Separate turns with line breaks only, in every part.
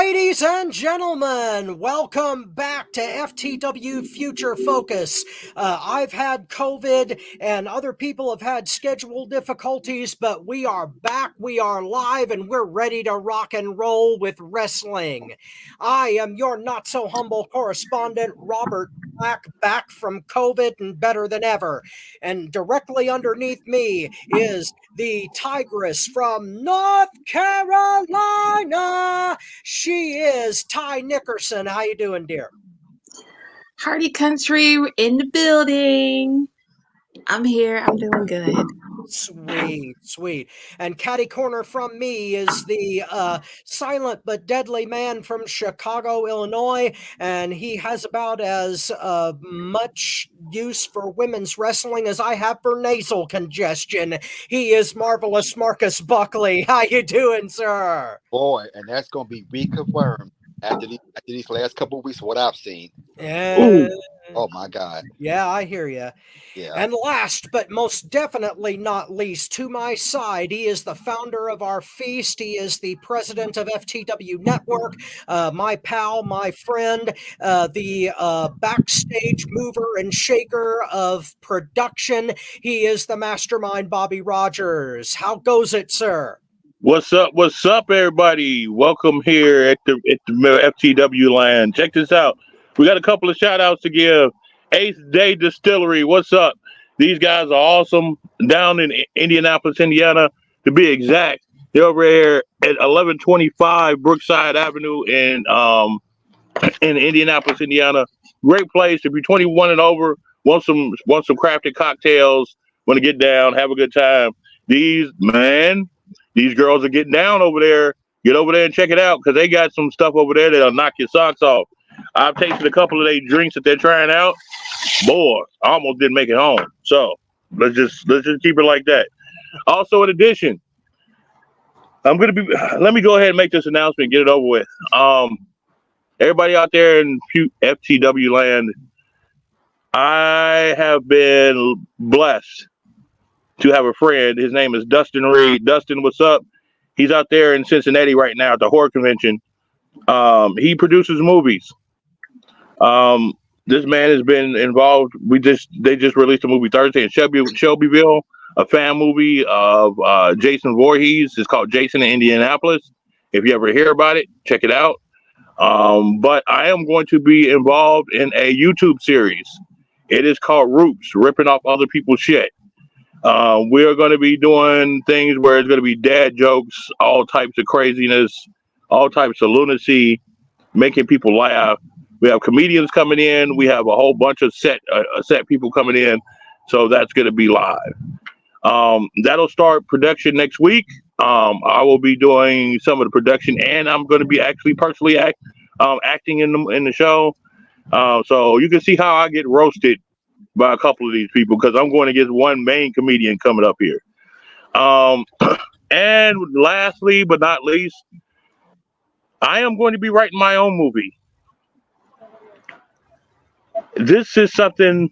Ladies and gentlemen, welcome back to FTW Future Focus. I've had COVID and other people have had schedule difficulties, but we are back, we are live, and we're ready to rock and roll with wrestling. I am your not-so-humble correspondent, Robert Black, back from COVID and better than ever. And directly underneath me is the Tigress from North Carolina. She is Ty Nickerson. How you doing, dear?
Hardy country in the building. I'm here. I'm doing good.
Sweet. And catty corner from me is the silent but deadly man from Chicago, Illinois, and he has about as much use for women's wrestling as I have for nasal congestion. He is Marvelous Marcus Buckley. How you doing, sir?
Boy, and that's going to be reconfirmed after these last couple of weeks, what I've seen. Oh, my God.
Yeah, I hear you.
Yeah.
And last but most definitely not least, to my side, he is the founder of our feast. He is the president of FTW Network, my pal, my friend, the backstage mover and shaker of production. He is the mastermind, Bobby Rogers. How goes it, sir?
What's up, everybody? Welcome here at the FTW land. Check this out. We got a couple of shout outs to give. Eighth Day Distillery, what's up? These guys are awesome down in Indianapolis, Indiana, to be exact. They're over here at 1125 Brookside Avenue in Indianapolis, Indiana. Great place. If you're 21 and over, want some crafted cocktails, want to get down, have a good time. These girls are getting down over there. Get over there and check it out because they got some stuff over there that'll knock your socks off. I've tasted a couple of their drinks that they're trying out. Boy, I almost didn't make it home. So let's just keep it like that. Also, in addition, let me go ahead and make this announcement and get it over with. Everybody out there in FTW land, I have been blessed to have a friend. His name is Dustin Reed. Dustin, what's up? He's out there in Cincinnati right now at the horror convention. He produces movies. This man has been involved. They just released a movie Thursday in Shelbyville, a fan movie of Jason Voorhees. It's called Jason in Indianapolis. If you ever hear about it, check it out. But I am going to be involved in a YouTube series. It is called Roots, ripping off other people's shit. We're going to be doing things where it's going to be dad jokes, all types of craziness, all types of lunacy, making people laugh. We have comedians coming in. We have a whole bunch of set people coming in. So that's going to be live. That'll start production next week. I will be doing some of the production, and I'm going to be actually personally acting in the show. So you can see how I get roasted by a couple of these people because I'm going to get one main comedian coming up here. And lastly, but not least, I am going to be writing my own movie. This is something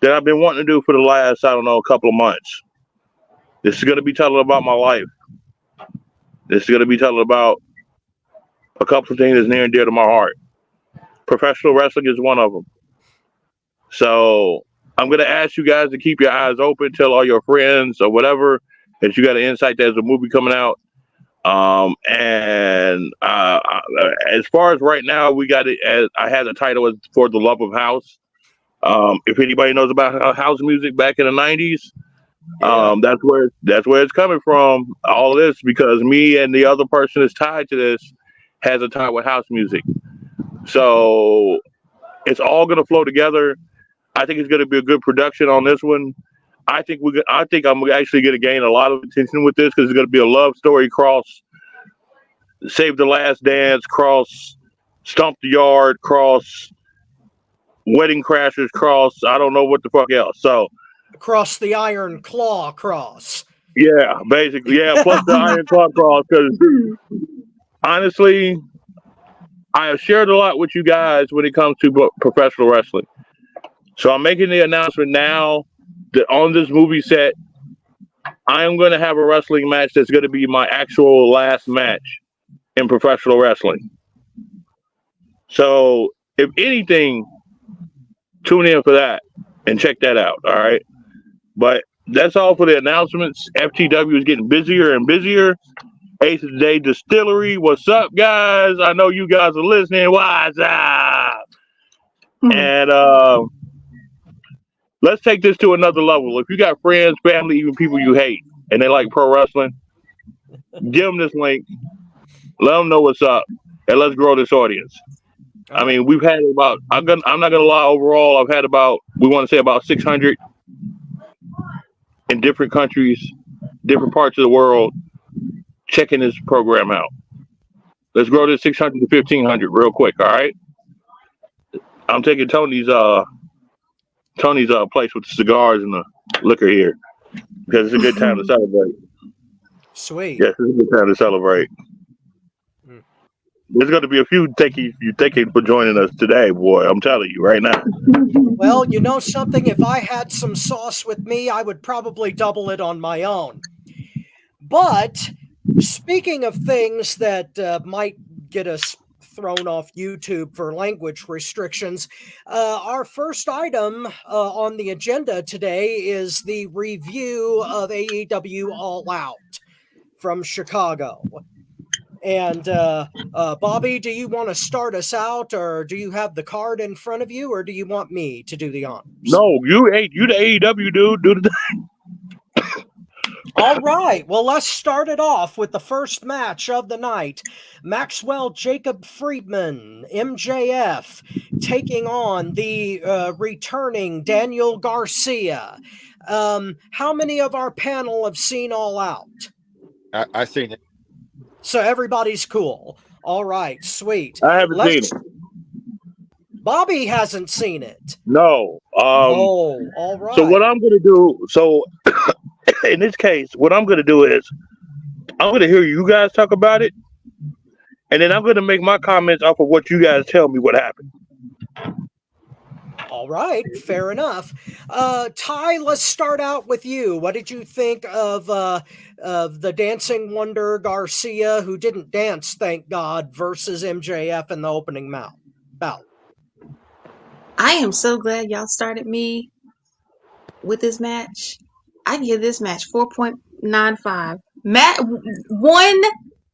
that I've been wanting to do for the last, a couple of months. This is going to be telling about my life. This is going to be telling about a couple of things that's near and dear to my heart. Professional wrestling is one of them. So I'm going to ask you guys to keep your eyes open, tell all your friends or whatever that you got an insight there's a movie coming out. As far as right now, we got it as I had the title as For the Love of House. If anybody knows about house music back in the 90s, that's where it's coming from. All of this because me and the other person that's tied to this has a tie with house music. So it's all going to flow together. I think it's going to be a good production on this one. I think I'm actually going to gain a lot of attention with this because it's going to be a love story cross Save the Last Dance cross Stomp the Yard cross Wedding Crashers cross I don't know what the fuck else. So
across the Iron Claw cross.
Yeah, basically. Yeah, plus the Iron Claw cross because honestly, I have shared a lot with you guys when it comes to professional wrestling. So I'm making the announcement now that on this movie set, I am going to have a wrestling match that's going to be my actual last match. in professional wrestling. So, if anything, tune in for that and check that out. All right. But that's all for the announcements. FTW is getting busier and busier. Eighth of the Day Distillery. What's up, guys? I know you guys are listening. What's up? And let's take this to another level. If you got friends, family, even people you hate, and they like pro wrestling, give them this link. Let them know what's up, and let's grow this audience. I mean, we've had about, I'm not going to lie, overall, I've had about, we want to say about 600 in different countries, different parts of the world, checking this program out. Let's grow this 600 to 1,500 real quick, all right? I'm taking Tony's place with the cigars and the liquor here because it's a good time to celebrate.
Sweet.
Yes, it's a good time to celebrate. There's going to be a few thank you for joining us today, boy. I'm telling you right now.
Well, you know something? If I had some sauce with me, I would probably double it on my own. But speaking of things that might get us thrown off YouTube for language restrictions, our first item on the agenda today is the review of AEW All Out from Chicago. And Bobby, do you want to start us out, or do you have the card in front of you, or do you want me to do the honors?
No, you the AEW dude. Do the
All right. Well, let's start it off with the first match of the night. Maxwell Jacob Friedman, MJF, taking on the returning Daniel Garcia. How many of our panel have seen All Out?
I seen it.
So everybody's cool. All right, sweet.
I haven't seen it.
Bobby hasn't seen it.
No.
Oh, all right.
So what I'm going to do, in this case, what I'm going to do is I'm going to hear you guys talk about it, and then I'm going to make my comments off of what you guys tell me what happened.
All right, fair enough. Ty, let's start out with you. What did you think of the Dancing Wonder Garcia, who didn't dance, thank God, versus MJF in the opening bout?
I am so glad y'all started me with this match. I give this match 4.95. One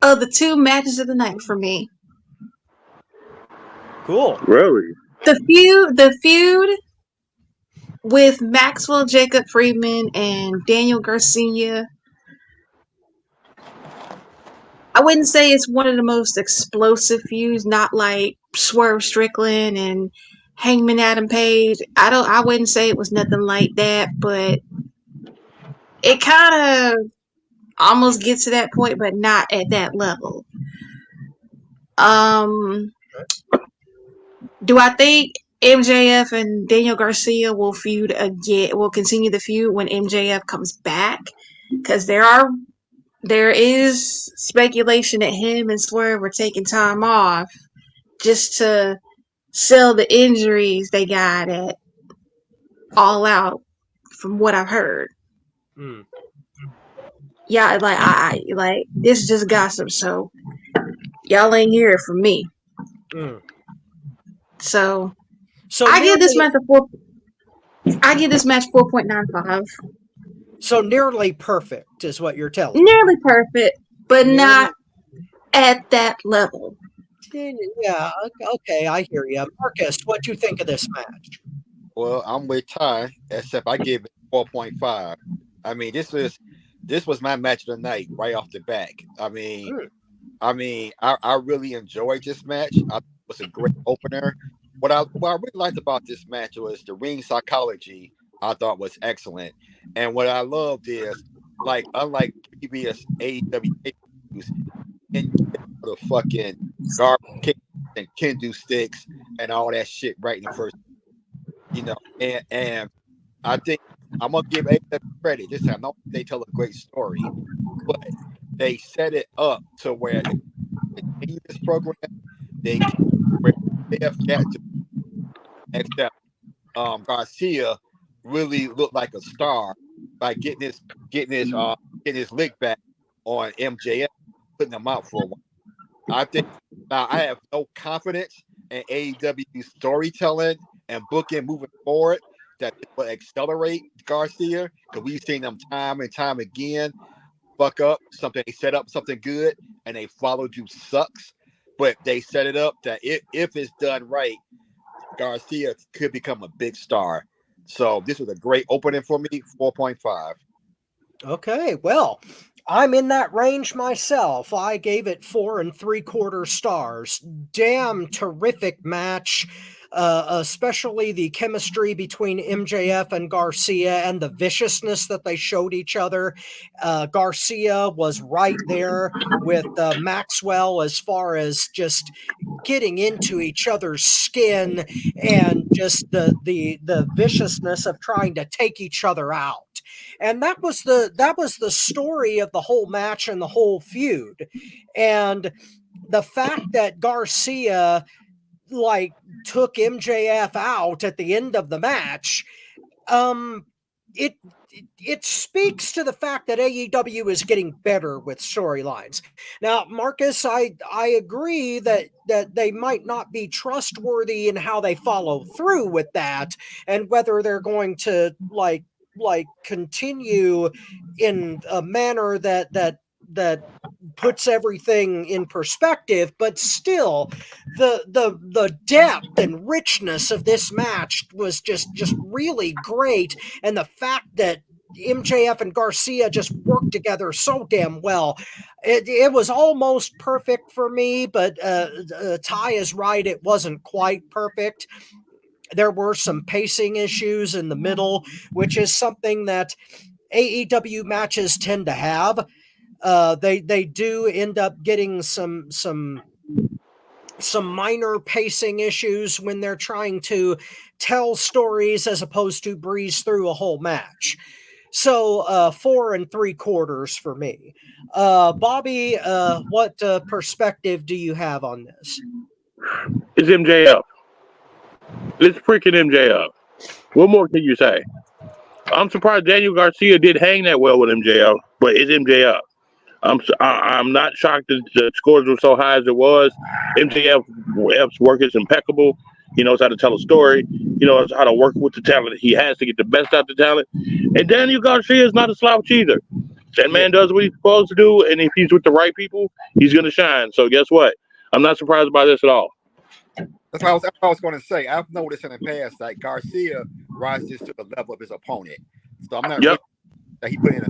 of the two matches of the night for me.
Cool.
Really?
The feud with Maxwell Jacob Friedman and Daniel Garcia, I wouldn't say it's one of the most explosive feuds, not like Swerve Strickland and Hangman Adam Page. I wouldn't say it was nothing like that, but it kind of almost gets to that point, but not at that level. Do I think MJF and Daniel Garcia will feud again? Will continue the feud when MJF comes back? Because there is speculation that him and Swerve were taking time off just to sell the injuries they got at All Out, from what I've heard. Yeah, I this is just gossip, so y'all ain't hear it from me. So I give this match 4.95.
So nearly perfect is what you're telling me.
Nearly perfect, but not at that level.
Yeah, okay, I hear you. Marcus, what do you think of this match?
Well, I'm with Ty, except I gave it 4.5. I mean, this was my match of the night right off the back. I really enjoyed this match. I thought it was a great opener. What I really liked about this match was the ring psychology. I thought was excellent, and what I loved is, like, unlike previous AEW issues, and the fucking garbage kick and kendo sticks and all that shit right in the first, and I think I'm gonna give AEW credit. This time, I don't think they tell a great story, but they set it up to where they continue this program. They where they have got to, except Garcia really looked like a star by getting his lick back on MJF, putting him out for a while. I think now I have no confidence in AEW storytelling and booking moving forward that will accelerate Garcia, because we've seen them time and time again fuck up something. They set up something good and they follow through sucks. But they set it up that if it's done right, Garcia could become a big star. So this was a great opening for me. 4.5.
Okay, well, I'm in that range myself. I gave it 4 3/4 stars. Damn terrific match. Especially the chemistry between MJF and Garcia and the viciousness that they showed each other. Garcia was right there with Maxwell as far as just getting into each other's skin and just the viciousness of trying to take each other out. And that was the story of the whole match and the whole feud. And the fact that Garcia like took MJF out at the end of the match, it it speaks to the fact that AEW is getting better with storylines. Now, Marcus, I agree that they might not be trustworthy in how they follow through with that, and whether they're going to like continue in a manner that puts everything in perspective. But still, the depth and richness of this match was just really great, and the fact that MJF and Garcia just worked together so damn well. It was almost perfect for me, but Ty is right, it wasn't quite perfect. There were some pacing issues in the middle, which is something that AEW matches tend to have. They do end up getting some minor pacing issues when they're trying to tell stories as opposed to breeze through a whole match. So 4 3/4 for me. Bobby, what perspective do you have on this?
It's MJF. It's freaking MJF. What more can you say? I'm surprised Daniel Garcia did hang that well with MJF, but it's MJF. I'm not shocked that the scores were so high as it was. MJF's work is impeccable. He knows how to tell a story. He knows how to work with the talent he has to get the best out of the talent. And Daniel Garcia is not a slouch either. That man does what he's supposed to do, and if he's with the right people, he's going to shine. So guess what? I'm not surprised by this at all.
That's what I was going to say. I've noticed in the past that Garcia rises to the level of his opponent. So I'm not really that he put in a.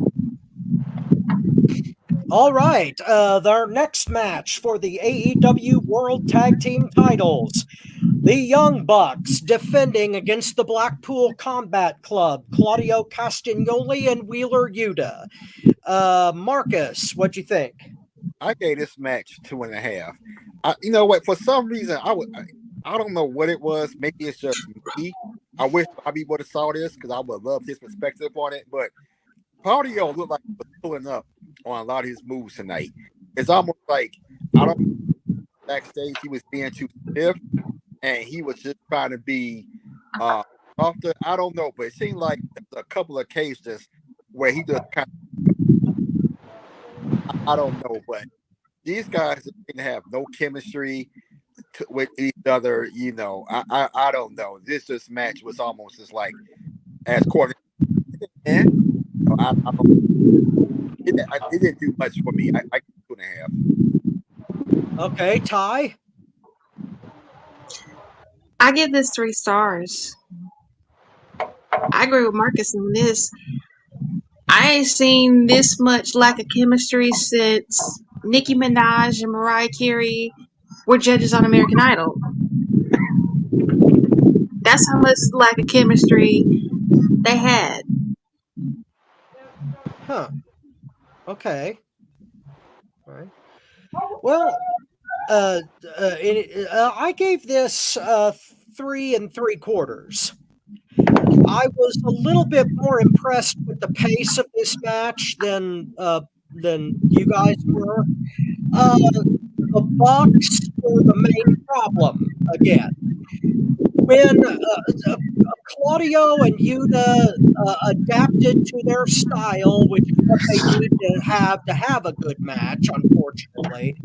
All right, our next match for the AEW World Tag Team titles. The Young Bucks defending against the Blackpool Combat Club, Claudio Castagnoli and Wheeler Yuta. Marcus, what'd you think?
I gave this match 2.5. You know what? For some reason, I don't know what it was. Maybe it's just me. I wish Bobby would have saw this because I would love his perspective on it. But Claudio looked like he was pulling up on a lot of his moves tonight. It's almost like backstage he was being too stiff, and he was just trying to be softer. I don't know, but it seemed like a couple of cases where he just kind of, I don't know, but these guys didn't have no chemistry with each other. You know, I don't know. This match was almost as like as Courtney. It didn't do much for me. I 2.5.
Okay, Ty.
I give this 3 stars. I agree with Marcus on this. I ain't seen this much lack of chemistry since Nicki Minaj and Mariah Carey were judges on American Idol. That's how much lack of chemistry they had.
Huh. Okay. All right. Well, I gave this 3 3/4. I was a little bit more impressed with the pace of this match than you guys were. The Bucks were the main problem again. When Claudio and Yuta adapted to their style, which is what they need to have a good match, unfortunately,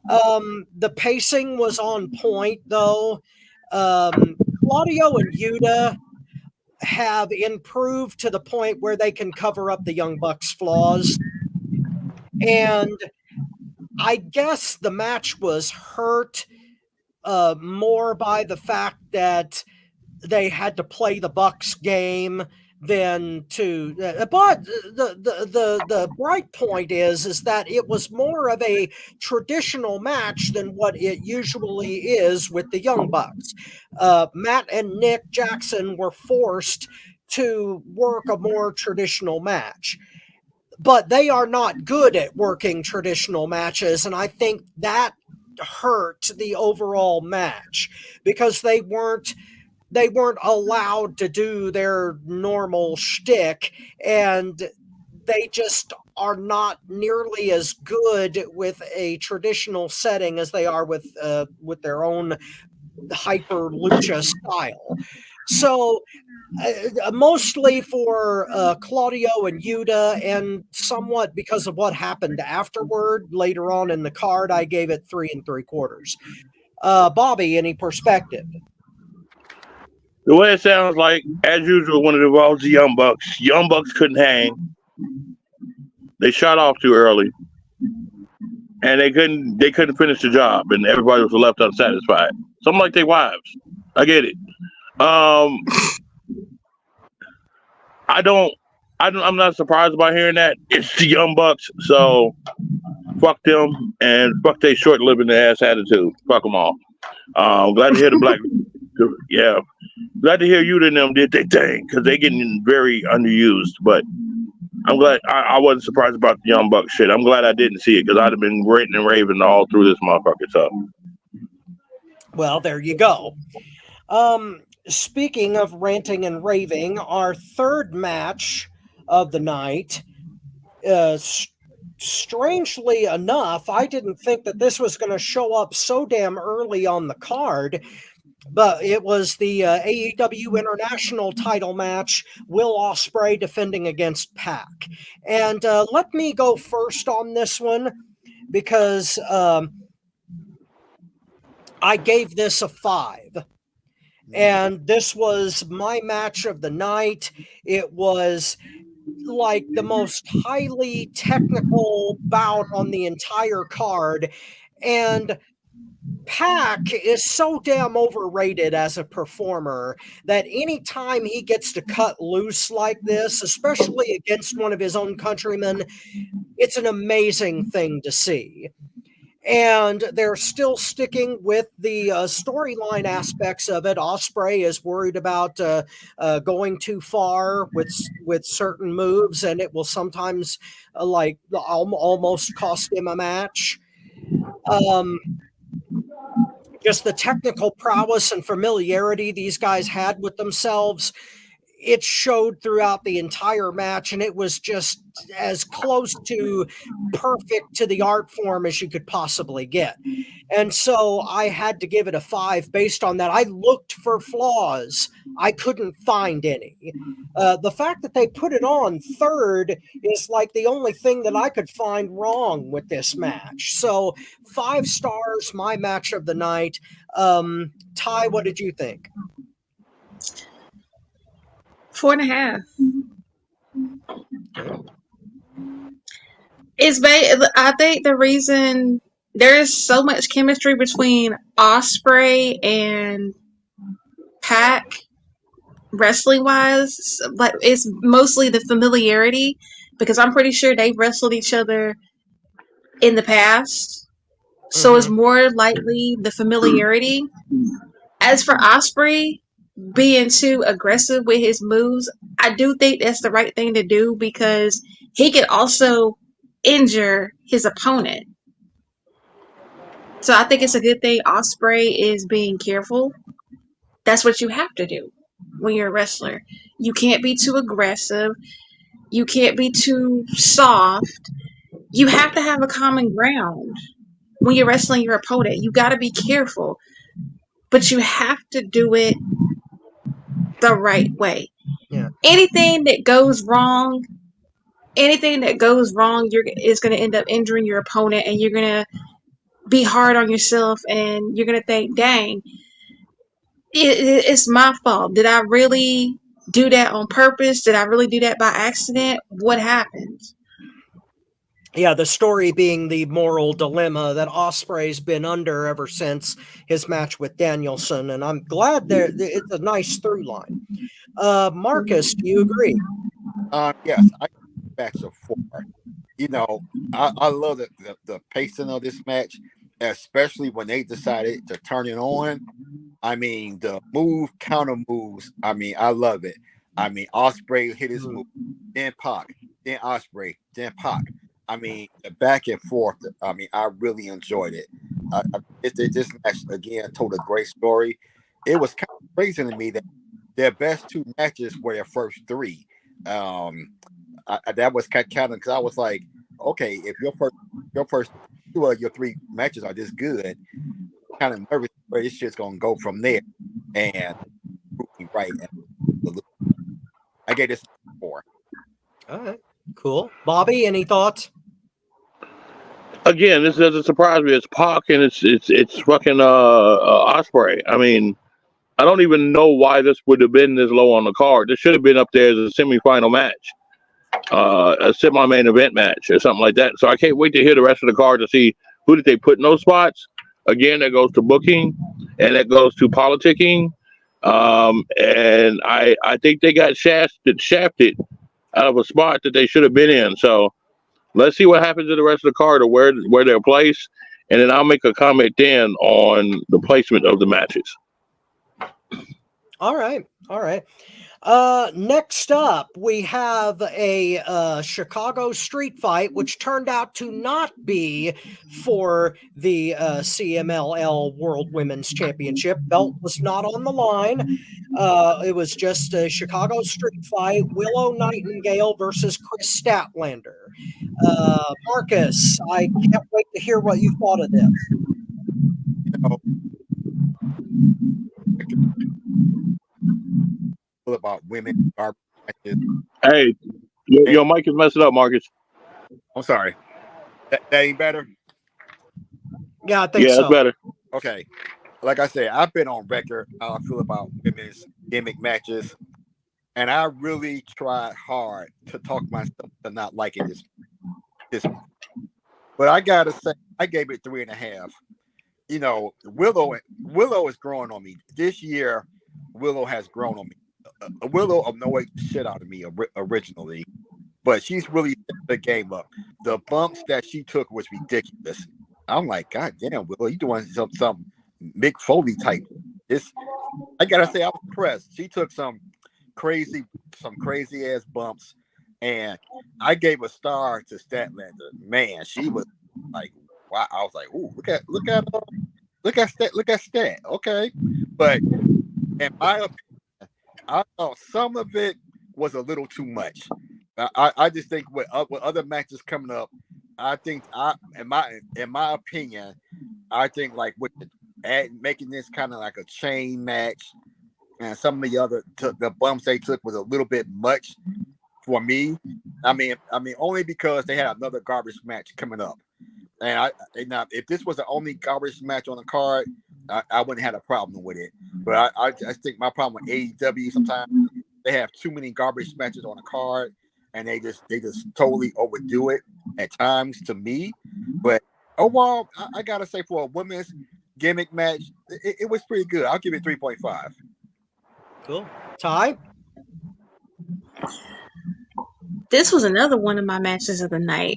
The pacing was on point, though. Claudio and Yuta have improved to the point where they can cover up the Young Bucks' flaws. And I guess the match was hurt more by the fact that they had to play the Bucks game than to. But the bright point is that it was more of a traditional match than what it usually is with the Young Bucks. Matt and Nick Jackson were forced to work a more traditional match. But they are not good at working traditional matches, and I think that hurt the overall match because they weren't allowed to do their normal shtick, and they just are not nearly as good with a traditional setting as they are with their own hyper lucha style. So mostly for Claudio and Yuta, and somewhat because of what happened afterward later on in the card, I gave it 3 3/4. Bobby, any perspective?
The way it sounds like, as usual, when it involves the Young Bucks couldn't hang. They shot off too early, and they couldn't finish the job, and everybody was left unsatisfied. Something like their wives. I get it. I'm not surprised by hearing that. It's the Young Bucks, so fuck them and fuck their short-living ass attitude. Fuck them all. Glad to hear the black. Yeah, glad to hear you and them did their thing because they getting very underused. But I'm glad I wasn't surprised about the Young Bucks shit. I'm glad I didn't see it because I'd have been ranting and raving all through this motherfucker. So,
well, there you go. Speaking of ranting and raving, our third match of the night, strangely enough, I didn't think that this was going to show up so damn early on the card, but it was the AEW International title match, Will Ospreay defending against Pac. And let me go first on this one because I gave this a 5. And this was my match of the night. It was like the most highly technical bout on the entire card. And Pac is so damn overrated as a performer that anytime he gets to cut loose like this, especially against one of his own countrymen, it's an amazing thing to see. And they're still sticking with the storyline aspects of it. Ospreay is worried about going too far with certain moves, and it will sometimes almost cost him a match. Just the technical prowess and familiarity these guys had with themselves, it showed throughout the entire match, and it was just as close to perfect to the art form as you could possibly get. And so I had to give it a 5 based on that. I looked for flaws. I couldn't find any. The fact that they put it on third is like the only thing that I could find wrong with this match. So 5 stars, my match of the night. Ty, what did you think?
4.5. I think the reason there's so much chemistry between Ospreay and Pac, wrestling wise, but it's mostly the familiarity because I'm pretty sure they wrestled each other in the past. So it's more likely the familiarity. As for Ospreay being too aggressive with his moves, I do think that's the right thing to do because he could also injure his opponent. So I think it's a good thing Ospreay is being careful. That's what you have to do when you're a wrestler. You can't be too aggressive. You can't be too soft. You have to have a common ground when you're wrestling your opponent. You got to be careful, but you have to do it the right way.
Yeah.
Anything that goes wrong, is going to end up injuring your opponent, and you're going to be hard on yourself, and you're gonna think, dang, it's my fault. Did I really do that on purpose? Did I really do that by accident? What happened?
Yeah, the story being the moral dilemma that Ospreay's been under ever since his match with Danielson, and I'm glad it's a nice through line. Marcus, do you agree?
Yes, I match of 4. You know, I love the pacing of this match, especially when they decided to turn it on. I mean, the counter moves. I mean, I love it. I mean, Ospreay hit his move, then Pac, then Ospreay, then Pac. I mean, the back and forth. I mean, I really enjoyed it. This match again told a great story. It was kind of crazy to me that their best 2 matches were their first 3. That was kind of because I was like, okay, if your first 2 of your 3 matches are this good, kind of nervous where this shit's gonna go from there. And right, I gave this 4.
All right, cool. Bobby, any thoughts?
Again, this doesn't surprise me. It's Pac and it's fucking Osprey. I mean, I don't even know why this would have been this low on the card. This should have been up there as a semifinal match, a semi-main event match or something like that. So I can't wait to hear the rest of the card to see who did they put in those spots. Again, that goes to booking and that goes to politicking. And I think they got shafted out of a spot that they should have been in. So let's see what happens to the rest of the card or where they're placed, and then I'll make a comment then on the placement of the matches.
All right. Next up, we have a Chicago street fight, which turned out to not be for the CMLL World Women's Championship. Belt was not on the line. It was just a Chicago street fight, Willow Nightingale versus Chris Statlander. Marcus, I can't wait to hear what you thought of this.
About women are.
Hey, your mic is messing up, Marcus.
I'm sorry. That ain't better?
Yeah, I think so.
That's better.
Okay. Like I said, I've been on record how I feel about women's gimmick matches, and I really tried hard to talk myself to not liking this. But I gotta say, I gave it 3.5. You know, Willow is growing on me. This year, Willow has grown on me. Willow annoyed the shit out of me originally, but she's really stepped the game up. The bumps that she took was ridiculous. I'm like, God damn, Willow, you doing some Mick Foley type. I gotta say, I was impressed. She took some crazy ass bumps, and I gave a star to Statlander. Man, she was like, wow. I was like, ooh, look at Stat. Okay, but in my opinion, I thought some of it was a little too much. I just think with other matches coming up, I think in my opinion, I think like with making this kind of like a chain match, and some of the bumps they took was a little bit much for me. I mean only because they had another garbage match coming up, and if this was the only garbage match on the card, I wouldn't have a problem with it. But I think my problem with AEW, sometimes they have too many garbage matches on the card, and they just totally overdo it at times to me. But overall, I gotta say for a women's gimmick match, it was pretty good. I'll give it 3.5.
Cool. Ty?
This was another one of my matches of the night.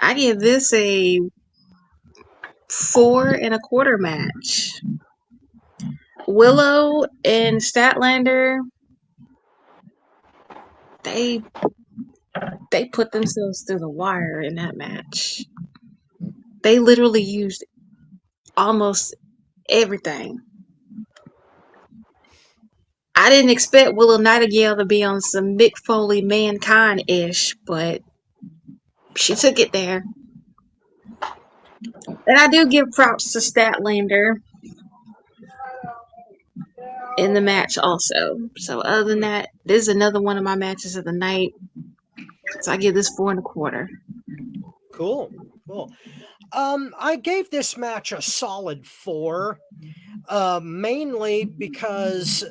I give this a 4.25 match. Willow and Statlander, they put themselves through the wire in that match. They literally used almost everything. I didn't expect Willow Nightingale to be on some Mick Foley Mankind-ish, but she took it there. And I do give props to Statlander in the match also. So other than that, this is another one of my matches of the night. So I give this 4.25.
Cool. I gave this match a solid 4, mainly because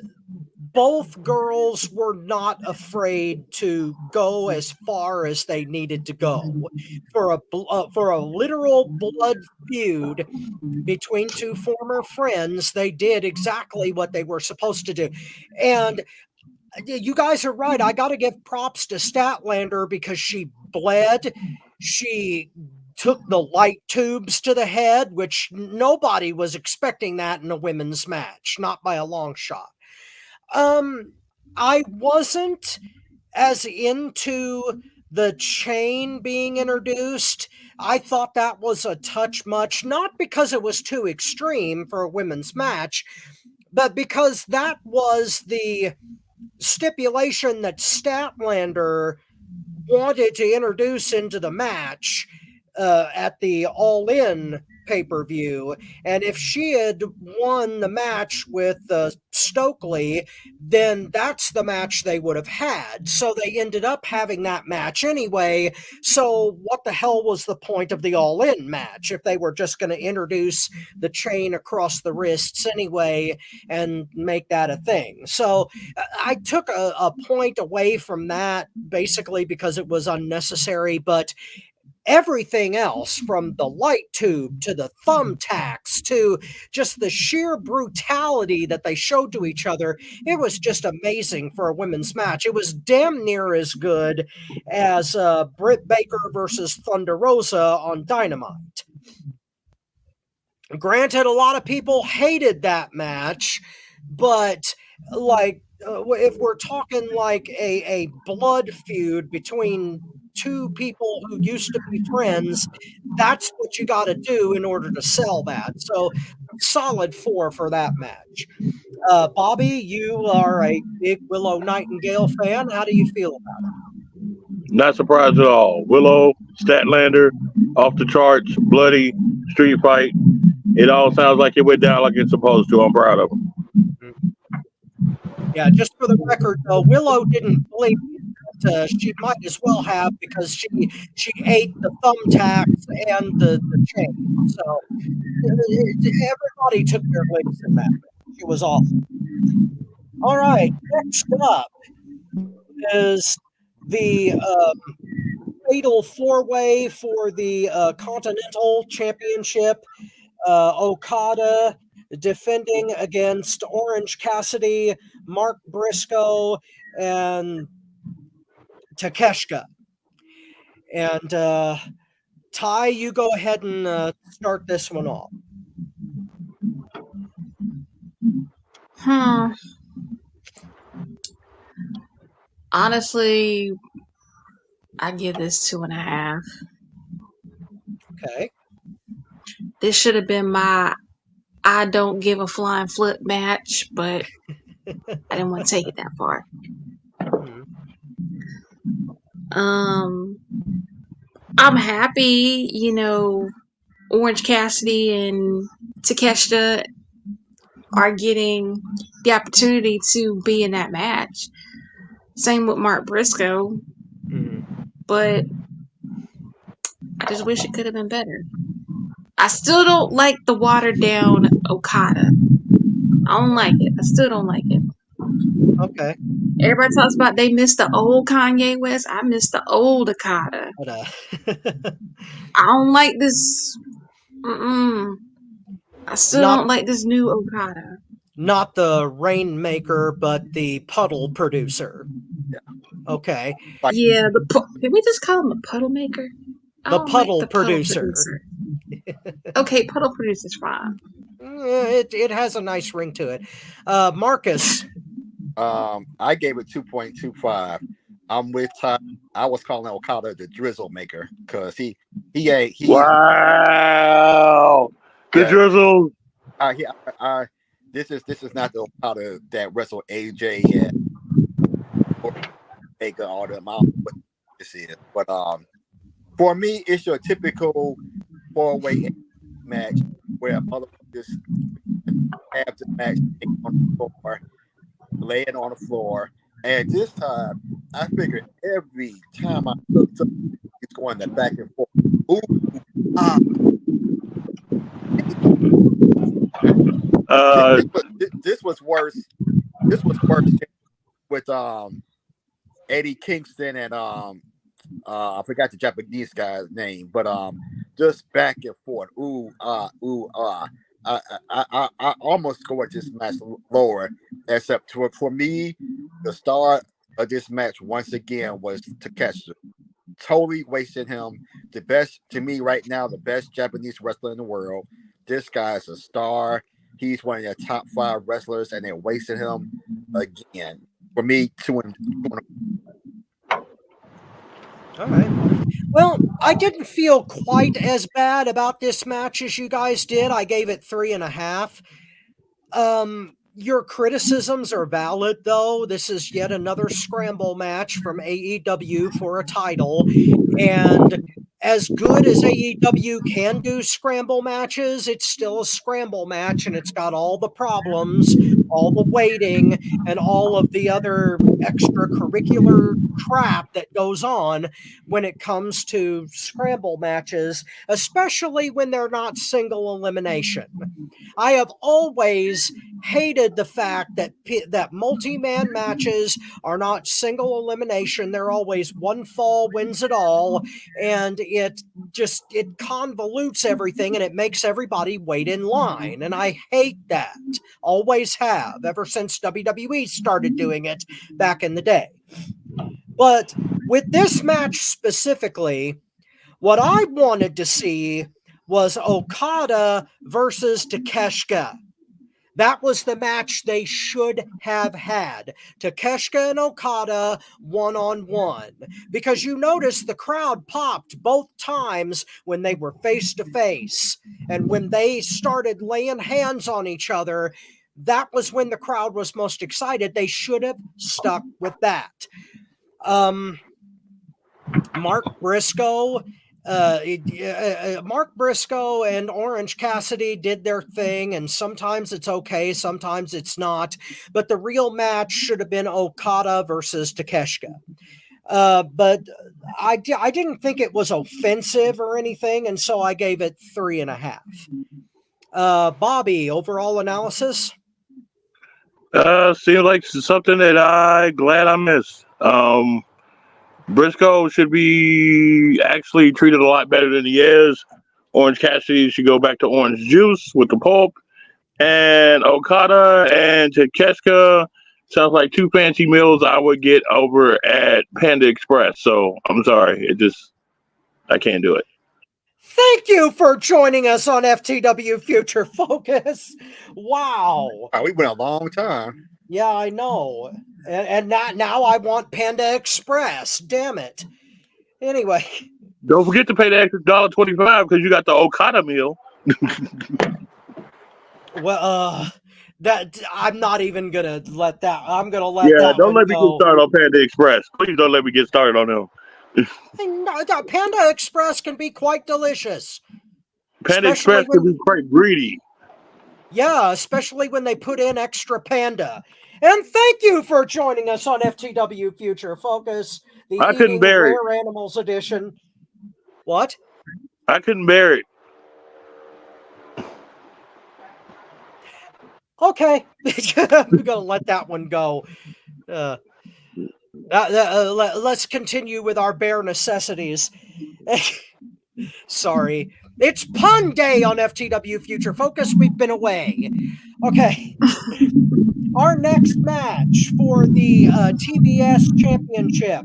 both girls were not afraid to go as far as they needed to go for a literal blood feud between two former friends. They did exactly what they were supposed to do, and you guys are right. I got to give props to Statlander because she bled. She took the light tubes to the head, which nobody was expecting that in a women's match, not by a long shot. I wasn't as into the chain being introduced. I thought that was a touch much, not because it was too extreme for a women's match, but because that was the stipulation that Statlander wanted to introduce into the match at the All In pay-per-view, and if she had won the match with Stokely, then that's the match they would have had. So they ended up having that match anyway. So what the hell was the point of the All In match if they were just going to introduce the chain across the wrists anyway and make that a thing? So I took a point away from that basically because it was unnecessary, but everything else, from the light tube to the thumbtacks to just the sheer brutality that they showed to each other, it was just amazing for a women's match. It was damn near as good as Britt Baker versus Thunder Rosa on Dynamite. Granted, a lot of people hated that match, but like if we're talking like a blood feud between two people who used to be friends, that's what you got to do in order to sell that. So solid 4 for that match. Bobby, you are a big Willow Nightingale fan. How do you feel about it?
Not surprised at all. Willow, Statlander, off the charts, bloody, street fight. It all sounds like it went down like it's supposed to. I'm proud of them.
Yeah, just for the record, Willow didn't bleed. She might as well have because she ate the thumbtacks and the chain. So everybody took their licks in that. It was awesome. All right, next up is the fatal 4-way for the Continental Championship. Okada defending against Orange Cassidy, Mark Briscoe, and Takeshita. And Ty, you go ahead and start this one off.
Honestly, I give this 2.5.
Okay.
This should have been my I don't give a flying flip match, but I didn't want to take it that far. I'm happy, Orange Cassidy and Takeshita are getting the opportunity to be in that match. Same with Mark Briscoe. But I just wish it could have been better. I still don't like the watered down Okada. I don't like it. I still don't like it.
Okay.
Everybody talks about they miss the old Kanye West. I miss the old Okada.
But,
I don't like this. I still don't like this new Okada.
Not the Rainmaker, but the Puddle Producer.
Yeah.
Okay.
Yeah, did we just call him a Puddle Maker?
The Puddle Producer.
Okay, Puddle Producer's fine.
It has a nice ring to it. Marcus.
I gave it 2.25. I'm with Ty. I was calling Okada the Drizzle Maker because he
wow, the Drizzle.
This is not the Okada that wrestled AJ or Vega all them out. What this is, but for me, it's your typical 4-way match where motherfuckers have the match on the floor, laying on the floor. And this time, I figured every time I looked up, it's going back and forth. Ooh, This was worse. This was worse with Eddie Kingston and I forgot the Japanese guy's name, but just back and forth. I almost scored this match lower, except for me, the star of this match once again was Takeshi. Totally wasted him. The best to me right now, the best Japanese wrestler in the world. This guy is a star. He's one of the top 5 wrestlers, and they wasted him again. For me, 2-2.
All right. Well, I didn't feel quite as bad about this match as you guys did. I gave it 3.5. Your criticisms are valid, though. This is yet another scramble match from AEW for a title. And as good as AEW can do scramble matches, it's still a scramble match, and it's got all the problems, all the waiting, and all of the other extracurricular crap that goes on when it comes to scramble matches, especially when they're not single elimination. I have always hated the fact that multi-man matches are not single elimination. They're always one fall wins it all, and it convolutes everything, and it makes everybody wait in line. And I hate that. Always have, ever since WWE started doing it back in the day. But with this match specifically, what I wanted to see was Okada versus Takeshita. That was the match they should have had. Takeshita and Okada one-on-one. Because you notice the crowd popped both times when they were face-to-face. And when they started laying hands on each other, that was when the crowd was most excited. They should have stuck with that. Mark Briscoe and Orange Cassidy did their thing, and sometimes it's okay, sometimes it's not. But the real match should have been Okada versus Takeshita. But I didn't think it was offensive or anything, and so I gave it 3.5. Bobby, overall analysis?
Seems like something that glad I missed. Briscoe should be actually treated a lot better than he is. Orange Cassidy should go back to orange juice with the pulp. And Okada and Takeshita sounds like 2 fancy meals I would get over at Panda Express. So I'm sorry. I can't do it.
Thank you for joining us on FTW Future Focus. Wow.
We went a long time.
Yeah, I know. And now I want Panda Express. Damn it. Anyway.
Don't forget to pay the extra $1.25 because you got the Okada meal.
Well, that I'm not even gonna let that. I'm gonna let that.
Yeah, don't let me get started on Panda Express. Please don't let me get started on them.
Panda Express can be quite delicious.
Panda Express can be quite greedy.
Yeah, especially when they put in extra panda. And thank you for joining us on FTW Future Focus, the
I couldn't bear
Rare Animals edition. What?
I couldn't bear it.
Okay, I'm gonna let that one go. Let's continue with our bare necessities. Sorry. It's pun day on FTW Future Focus. We've been away. Okay. Our next match for the TBS Championship.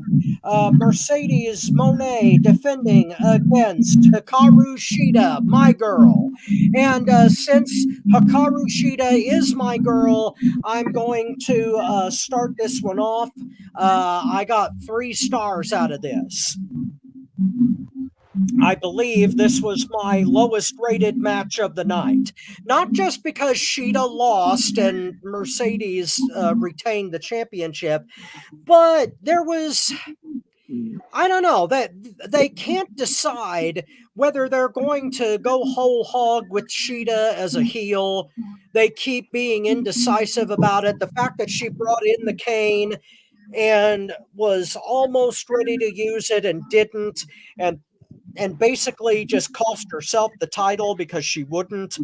Mercedes Moné defending against Hikaru Shida, my girl. And since Hikaru Shida is my girl, I'm going to start this one off. I got 3 stars out of this. I believe this was my lowest rated match of the night. Not just because Shida lost and Mercedes retained the championship, but there was, I don't know, that they can't decide whether they're going to go whole hog with Shida as a heel. They keep being indecisive about it. The fact that she brought in the cane and was almost ready to use it and didn't, and and basically just cost herself the title because she wouldn't.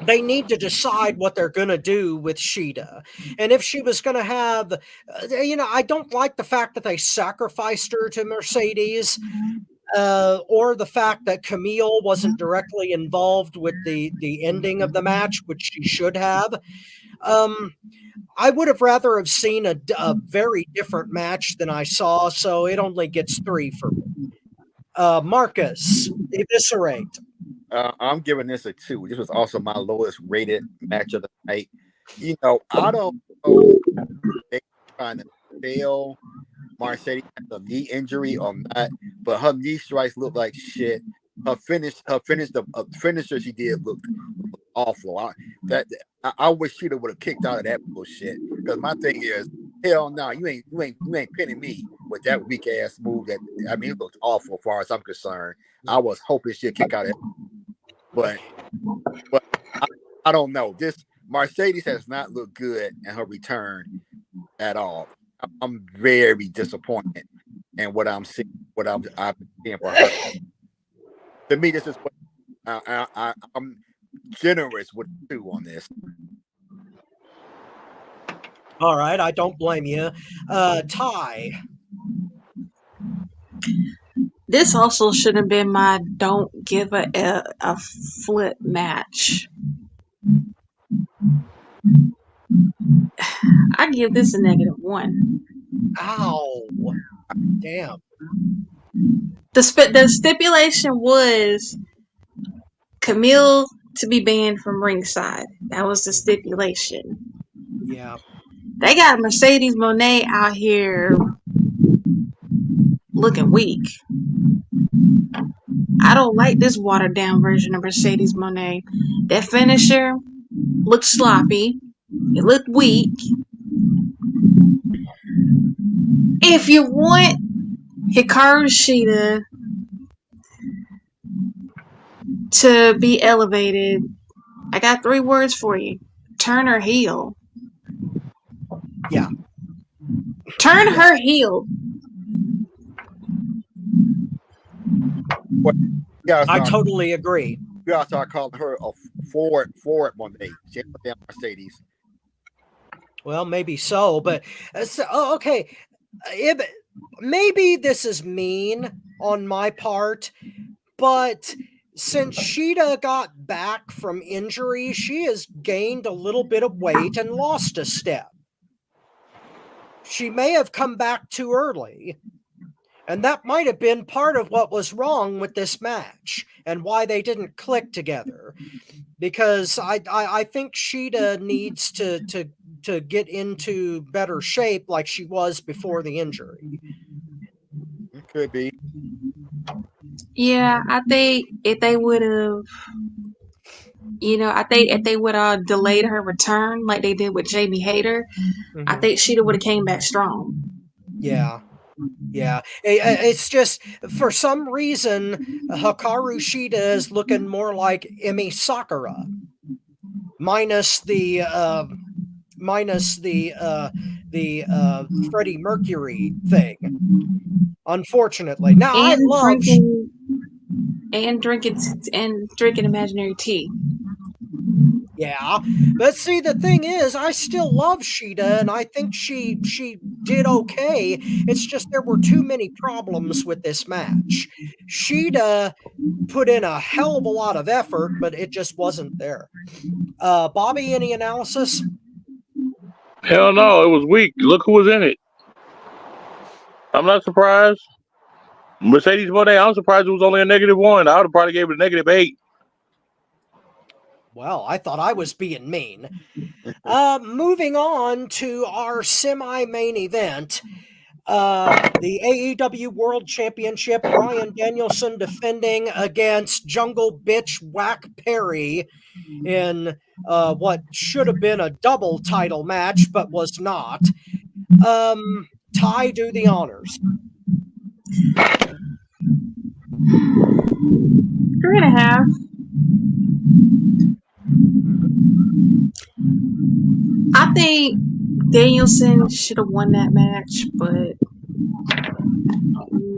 They need to decide what they're going to do with Shida. And if she was going to have, I don't like the fact that they sacrificed her to Mercedes, or the fact that Camille wasn't directly involved with the ending of the match, which she should have. I would have rather have seen a very different match than I saw, so it only gets 3 for me. Marcus, eviscerate.
I'm giving this a 2. This was also my lowest rated match of the night. I don't know if they're trying to fail Mercedes has a knee injury or not, but her knee strikes look like shit. Her finisher she did looked awful. I wish Sheeta would have kicked out of that bullshit. Because my thing is, hell no, you ain't pinning me with that weak ass move. It looked awful as far as I'm concerned. I was hoping she'd kick out of it, but I don't know. This Mercedes has not looked good in her return at all. I'm very disappointed in what I'm seeing, I've been seeing for her. To me, this is what I'm generous with 2 on this.
All right, I don't blame you. Ty.
This also should have been my don't give a flip match. I give this a -1.
Ow. Damn.
The stipulation was Camille to be banned from ringside. That was the stipulation.
Yeah.
They got Mercedes Moné out here looking weak. I don't like this watered down version of Mercedes Moné. That finisher looked sloppy. It looked weak. If you want Hikaru Shida to be elevated, I got 3 words for you. Turn her heel.
Yeah.
Turn her heel.
I totally agree.
We gotta start calling her a forward Monet. She ain't damn Mercedes.
Well, maybe so, but okay. Maybe this is mean on my part, but since Shida got back from injury, she has gained a little bit of weight and lost a step. She may have come back too early, and that might have been part of what was wrong with this match and why they didn't click together. Because I think Shida needs to get into better shape like she was before the injury.
It could be.
Yeah, I think if they would have, if they would have delayed her return like they did with Jamie Hayter, I think Shida would have came back strong.
Yeah. Yeah. It's just, for some reason, Hikaru Shida is looking more like Emi Sakura. Minus the Freddie Mercury thing. Unfortunately. Now I love
drinking imaginary tea.
Yeah, but see, the thing is, I still love Shida, and I think she did okay. It's just there were too many problems with this match. Shida put in a hell of a lot of effort, but it just wasn't there. Bobby, any analysis?
Hell no, it was weak. Look who was in it. I'm not surprised. Mercedes Moné, I'm surprised it was only a -1. I would have probably gave it a -8.
Well, I thought I was being mean. Moving on to our semi-main event, the AEW World Championship, Bryan Danielson defending against Jungle Bitch Whack Perry in what should have been a double title match, but was not. Ty, do the honors.
3.5. I think Danielson should have won that match, but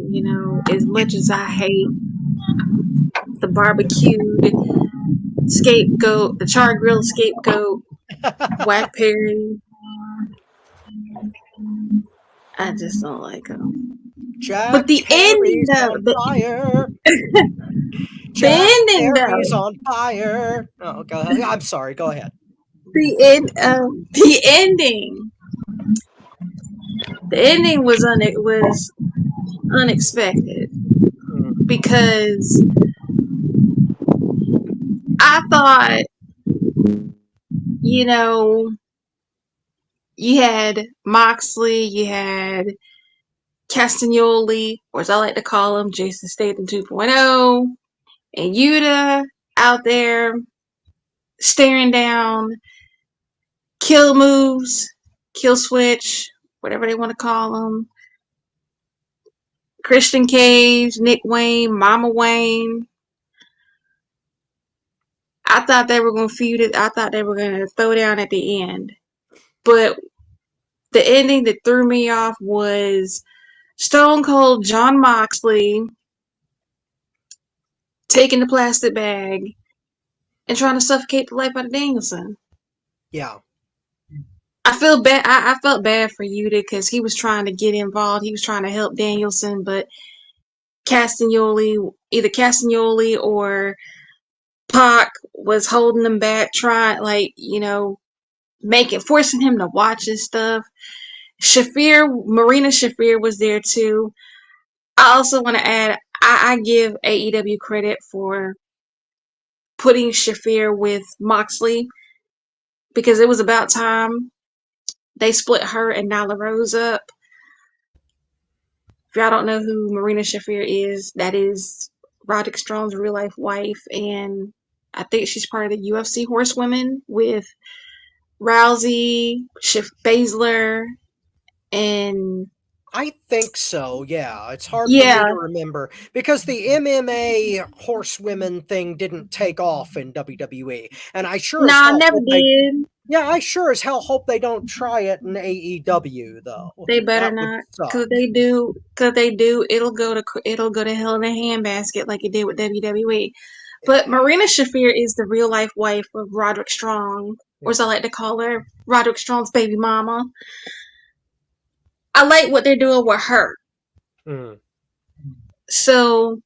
you know, as much as I hate the barbecued scapegoat, the char grilled scapegoat, Whack Perry, I just don't like him.
Jack
But the ending
Perry's
though,
on fire.
the
Jack
ending
Perry's
though,
on fire. Oh, go ahead. I'm sorry. Go ahead.
the ending, the ending was unexpected because I thought, you know, you had Moxley, you had Castagnoli, or as I like to call him, Jason Statham 2.0, and Yuta out there staring down kill moves, kill switch, whatever they want to call them. Christian Cage, Nick Wayne, Mama Wayne. I thought they were going to feud it. I thought they were going to throw down at the end. But the ending that threw me off was Stone Cold John Moxley taking the plastic bag and trying to suffocate the life out of Danielson.
Yeah.
I feel bad. I felt bad for Yuta because he was trying to get involved. He was trying to help Danielson, but either Castagnoli or Pac was holding him back, trying forcing him to watch his stuff. Marina Shafir was there too. I also want to add, I give AEW credit for putting Shafir with Moxley because it was about time they split her and Nyla Rose up. If y'all don't know who Marina Shafir is, that is Roderick Strong's real life wife, and I think she's part of the UFC Horsewomen with Rousey, Baszler, and
I think so. Yeah. It's hard for me
yeah,
to remember because the MMA horsewomen thing didn't take off in WWE. And I sure as
nah,
hell
never
hope they
did.
Yeah, I sure as hell hope they don't try it in AEW though.
They better
That would
not,
suck.
cause they do. Cause they do. It'll go to hell in a handbasket like it did with WWE. But Marina Shafir is the real life wife of Roderick Strong, or as I like to call her, Roderick Strong's baby mama. I like what they're doing with her.
Mm.
So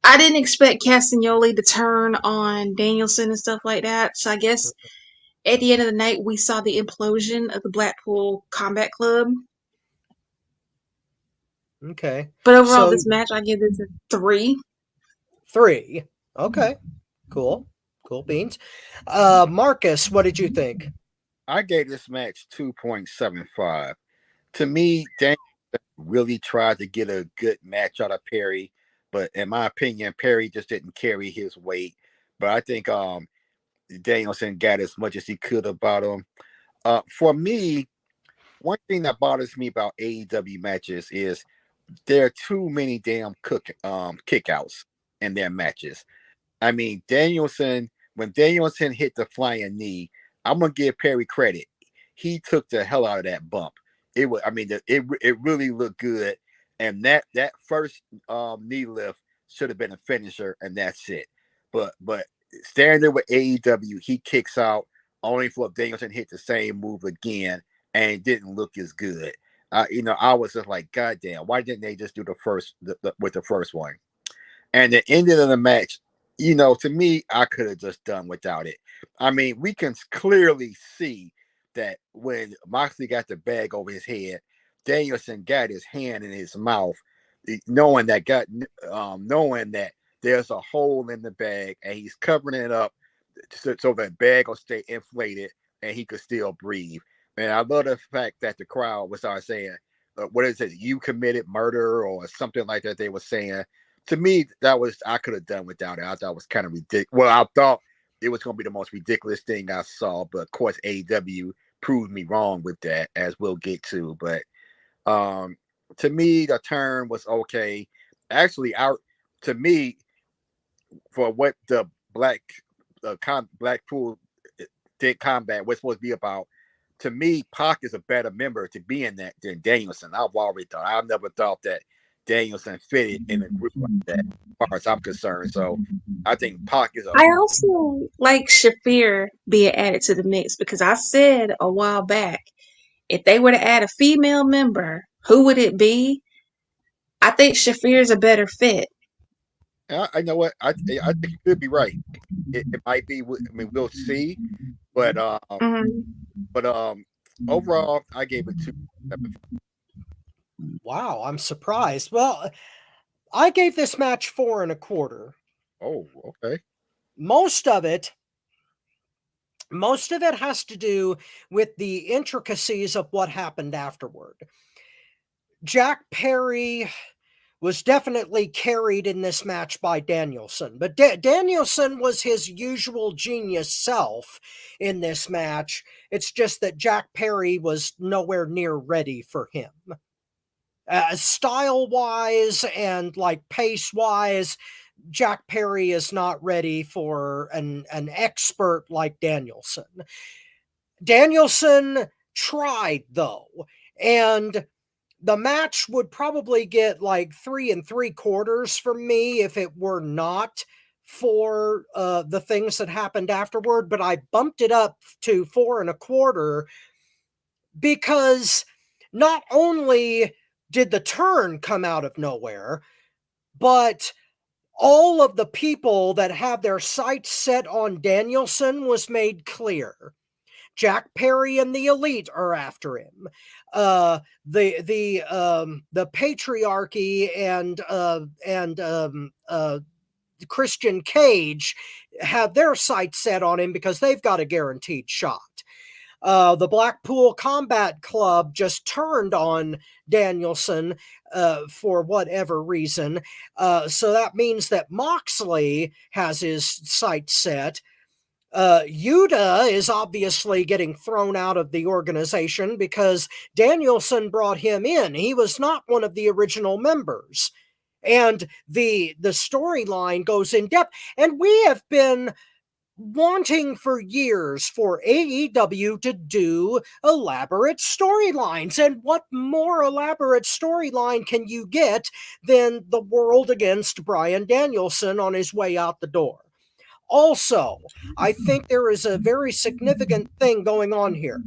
I didn't expect Castagnoli to turn on Danielson and stuff like that. So I guess at the end of the night, we saw the implosion of the Blackpool Combat Club.
Okay.
But overall,
So
this match, I give this a 3.
3. Okay. Cool. Cool beans. Marcus, what did you think?
I gave this match 2.75. To me, Daniel really tried to get a good match out of Perry, but in my opinion, Perry just didn't carry his weight. But I think Danielson got as much as he could about him. For me, one thing that bothers me about AEW matches is there are too many damn kickouts in their matches. I mean, when Danielson hit the flying knee, I'm gonna give Perry credit. He took the hell out of that bump. It really looked good, and that first knee lift should have been a finisher, and that's it. But standing there with AEW, he kicks out only for Danielson hit the same move again, and it didn't look as good. I was just like, God damn, why didn't they just do with the first one? And the ending of the match, to me, I could have just done without it. I mean, we can clearly see that when Moxley got the bag over his head, Danielson got his hand in his mouth, knowing that there's a hole in the bag, and he's covering it up so the bag will stay inflated and he could still breathe. And I love the fact that the crowd was saying, "What is it? You committed murder or something like that?" They were saying. To me, I could have done without it. I thought it was kind of ridiculous. Well, I thought it was going to be the most ridiculous thing I saw, but of course, AEW proved me wrong with that, as we'll get to. But to me, the turn was okay. Actually, to me, for what the Blackpool did combat was supposed to be about, to me, Pac is a better member to be in that than Danielson. I've already thought. I've never thought that Danielson fitted in a group like that, as far as I'm concerned. So I think Pac is a
I also like Shafir being added to the mix because I said a while back, if they were to add a female member, who would it be? I think Shafir is a better fit.
I know what I think you could be right. It might be. I mean, we'll see. But overall, I gave it 2.75.
Wow, I'm surprised. Well, I gave this match 4.25.
Oh, okay.
Most of it has to do with the intricacies of what happened afterward. Jack Perry was definitely carried in this match by Danielson, but Danielson was his usual genius self in this match. It's just that Jack Perry was nowhere near ready for him. Style-wise and like pace-wise, Jack Perry is not ready for an expert like Danielson. Danielson tried, though, and the match would probably get like 3 3/4 from me if it were not for the things that happened afterward, but I bumped it up to 4.25 because not only did the turn come out of nowhere, but all of the people that have their sights set on Danielson was made clear. Jack Perry and the Elite are after him. The patriarchy and Christian Cage have their sights set on him because they've got a guaranteed shot. The Blackpool Combat Club just turned on Danielson for whatever reason. So that means that Moxley has his sights set. Yuta is obviously getting thrown out of the organization because Danielson brought him in. He was not one of the original members. And the storyline goes in depth. And we have been wanting for years for AEW to do elaborate storylines. And what more elaborate storyline can you get than the world against Bryan Danielson on his way out the door? Also, I think there is a very significant thing going on here.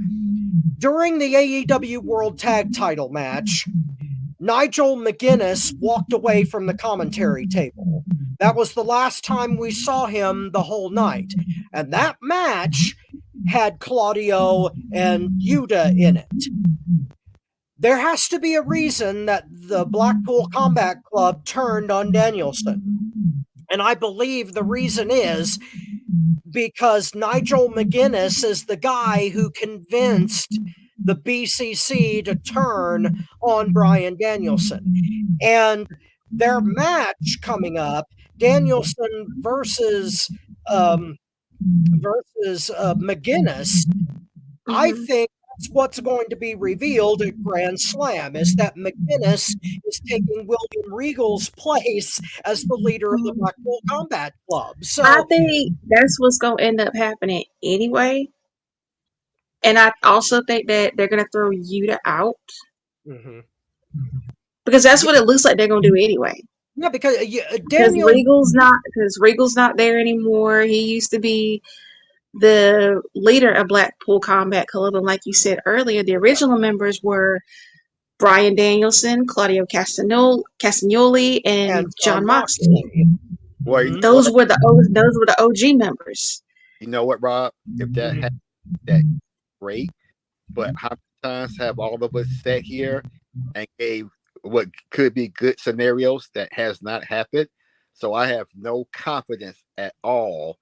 During the AEW World Tag Title match, Nigel McGuinness walked away from the commentary table. That was the last time we saw him the whole night. And that match had Claudio and Yuta in it. There has to be a reason that the Blackpool Combat Club turned on Danielson. And I believe the reason is because Nigel McGuinness is the guy who convinced the BCC to turn on Bryan Danielson. And their match coming up, Danielson versus McGuinness, I think that's what's going to be revealed at Grand Slam, is that McGuinness is taking William Regal's place as the leader of the Blackpool Combat Club. So
I think that's what's going to end up happening anyway. And I also think that they're going to throw Yuta out. Because that's what it looks like they're going to do anyway.
Yeah, because Daniel...
Regal's not there anymore. He used to be the leader of Blackpool Combat Club, and like you said earlier, the original members were Bryan Danielson, Claudio Castagnoli, and John Moxley.
Well,
those were the OG members.
You know what, Rob? If that happened, that's great. But how many times have all of us sat here and gave what could be good scenarios that has not happened? So I have no confidence at all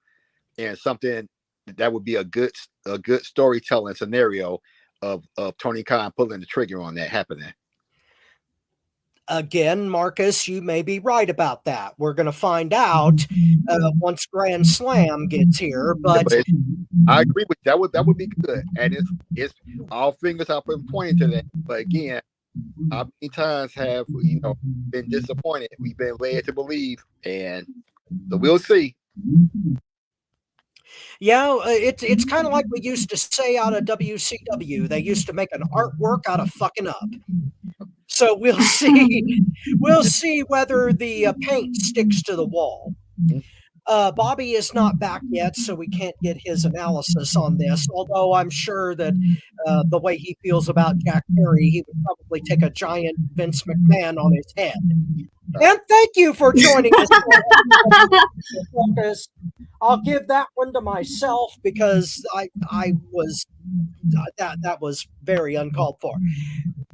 in something that would be a good storytelling scenario of Tony Khan pulling the trigger on that happening.
Again, Marcus, you may be right about that. We're going to find out once Grand Slam gets here. But
I agree with that. That would be good, and it's all fingers are pointing to that. But again, how many times have been disappointed? We've been led to believe, and so we'll see.
Yeah, it's kind of like we used to say out of WCW. They used to make an artwork out of fucking up. So we'll see. We'll see whether the paint sticks to the wall. Bobby is not back yet, so we can't get his analysis on this. Although I'm sure that the way he feels about Jack Perry, he would probably take a giant Vince McMahon on his head. And thank you for joining us. I'll give that one to myself because I was that was very uncalled for.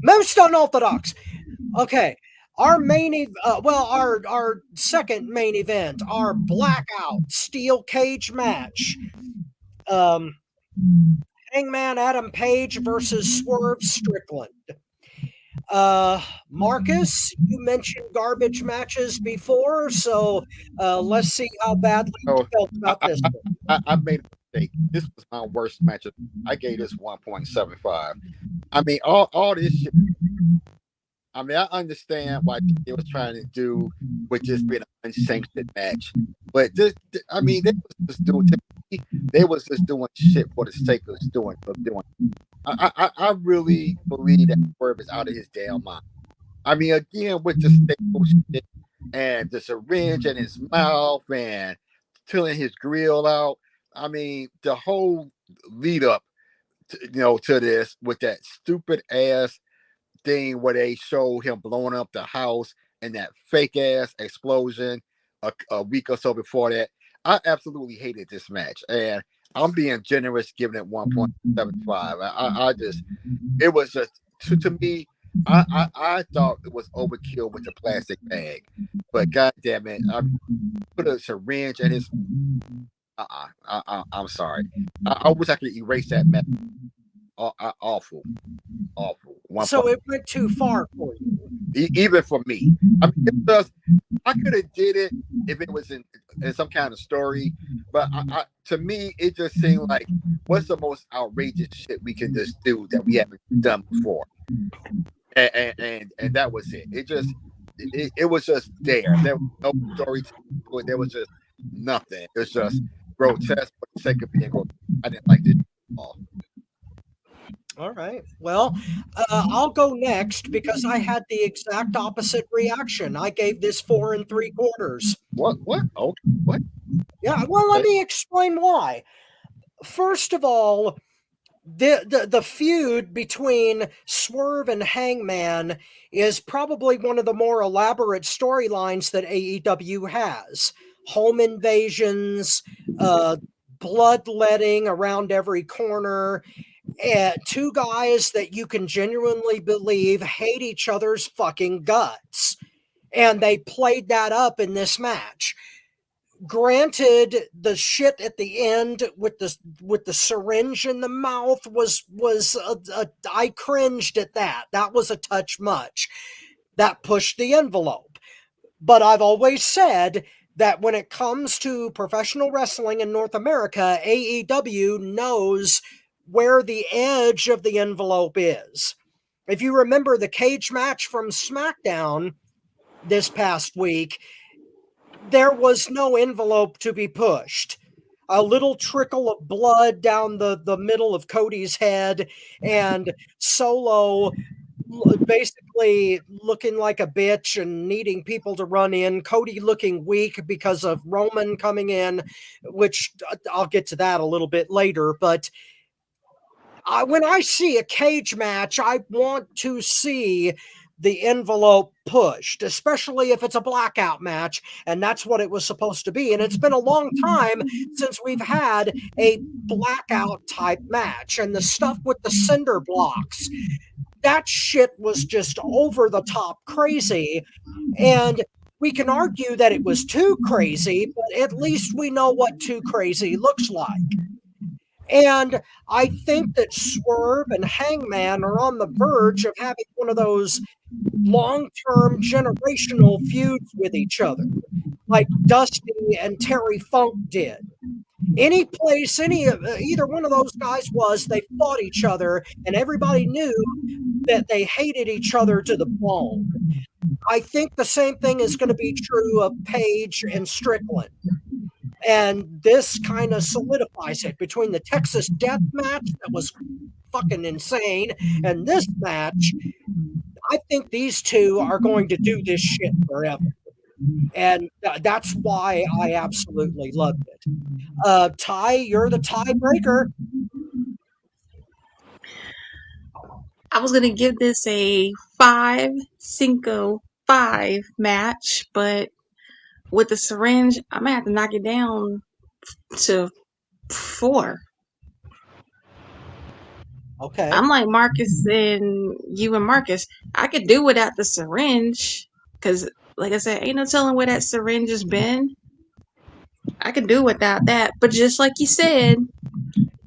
Most unorthodox. Okay. Our our second main event, our blackout steel cage match. Hangman Adam Page versus Swerve Strickland. Marcus, you mentioned garbage matches before, so let's see how badly you felt about this one.
I made a mistake. This was my worst match. I gave this 1.75. I mean, all this shit. I mean, I understand what they was trying to do with just being an unsanctioned match, but this, I mean, they was just doing shit for the sake of doing. I really believe that Swerve is out of his damn mind. I mean, again, with the staple shit and the syringe in his mouth and tilling his grill out. I mean, the whole lead up, to this with that stupid ass thing where they showed him blowing up the house and that fake ass explosion a week or so before that. I absolutely hated this match, and I'm being generous giving it 1.75. I just, it was just to me. I thought it was overkill with the plastic bag, but god damn it, I put a syringe in his. I'm sorry. I wish I could erase that match. Awful.
So it went too far for you,
even for me. I mean, I could have did it if it was in some kind of story, but to me, it just seemed like what's the most outrageous shit we can just do that we haven't done before, and that was it. It was just there. There was no story to it. There was just nothing. It was just grotesque for the sake of being grotesque. I didn't like this at all.
All right. Well, I'll go next because I had the exact opposite reaction. I gave this 4 3/4.
What? Oh, what?
Yeah. Well, let me explain why. First of all, the feud between Swerve and Hangman is probably one of the more elaborate storylines that AEW has. Home invasions, bloodletting around every corner. Two guys that you can genuinely believe hate each other's fucking guts. And they played that up in this match. Granted, the shit at the end with the syringe in the mouth was I cringed at that. That was a touch much. That pushed the envelope. But I've always said that when it comes to professional wrestling in North America, AEW knows where the edge of the envelope is. If you remember the cage match from SmackDown this past week, there was no envelope to be pushed. A little trickle of blood down the middle of Cody's head, and Solo basically looking like a bitch and needing people to run in. Cody looking weak because of Roman coming in, which I'll get to that a little bit later, but when I see a cage match, I want to see the envelope pushed, especially if it's a blackout match, and that's what it was supposed to be. And it's been a long time since we've had a blackout type match, and the stuff with the cinder blocks, that shit was just over the top crazy. And we can argue that it was too crazy, but at least we know what too crazy looks like. And I think that Swerve and Hangman are on the verge of having one of those long-term generational feuds with each other, like Dusty and Terry Funk did. Any place, either one of those guys was, they fought each other, and everybody knew that they hated each other to the bone. I think the same thing is going to be true of Page and Strickland. And this kind of solidifies it between the Texas Death Match that was fucking insane and this match. I think these two are going to do this shit forever. And that's why I absolutely loved it. Ty, you're the tiebreaker.
I was gonna give this a 5-5 match, but with the syringe, I'm gonna have to knock it down to 4.
Okay.
I'm like Marcus and you and Marcus. I could do without the syringe because, like I said, ain't no telling where that syringe has been. I could do without that, but just like you said,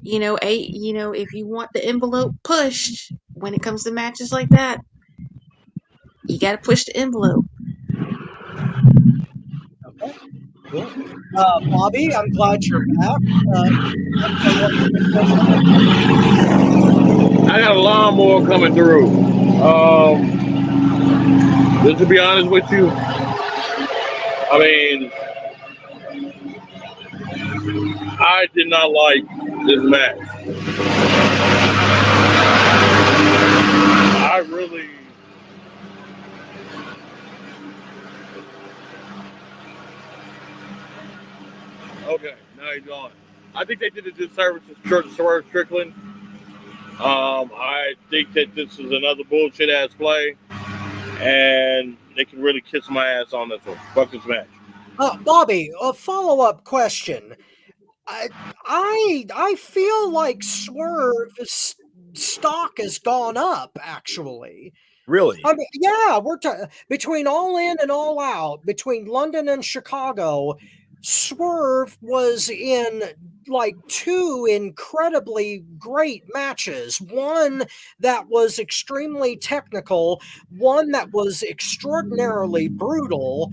if you want the envelope pushed when it comes to matches like that, you got to push the envelope.
Okay. Cool. Bobby, I'm glad you're back.
I got a lawnmower coming through. Just to be honest with you, I mean, I did not like this match. I really. Okay, now he's gone. I think they did a disservice to Swerve Strickland. I think that this is another bullshit ass play, and they can really kiss my ass on this one. Fuck this match.
Bobby, a follow-up question. I feel like Swerve's stock has gone up, actually.
Really?
I mean, yeah, between All In and All Out, between London and Chicago, Swerve was in like 2 incredibly great matches. One that was extremely technical, one that was extraordinarily brutal.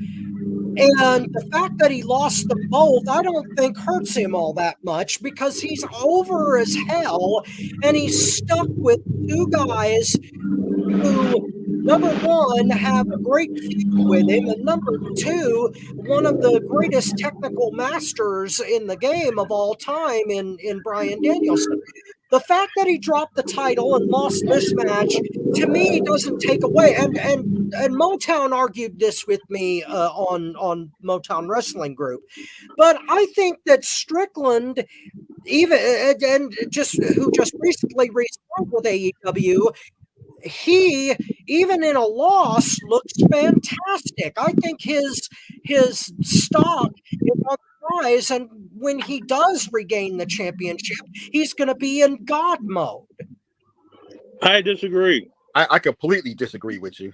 And the fact that he lost them both, I don't think hurts him all that much because he's over as hell and he's stuck with 2 guys who, number one, have a great feud with him, and number 2, one of the greatest technical masters in the game of all time in Bryan Danielson. The fact that he dropped the title and lost this match, to me, doesn't take away. And Motown argued this with me on Motown Wrestling Group, but I think that Strickland, even who just recently re-signed with AEW, he, even in a loss, looks fantastic. I think his stock is on the rise, and when he does regain the championship, he's going to be in God mode.
I disagree.
I completely disagree with you.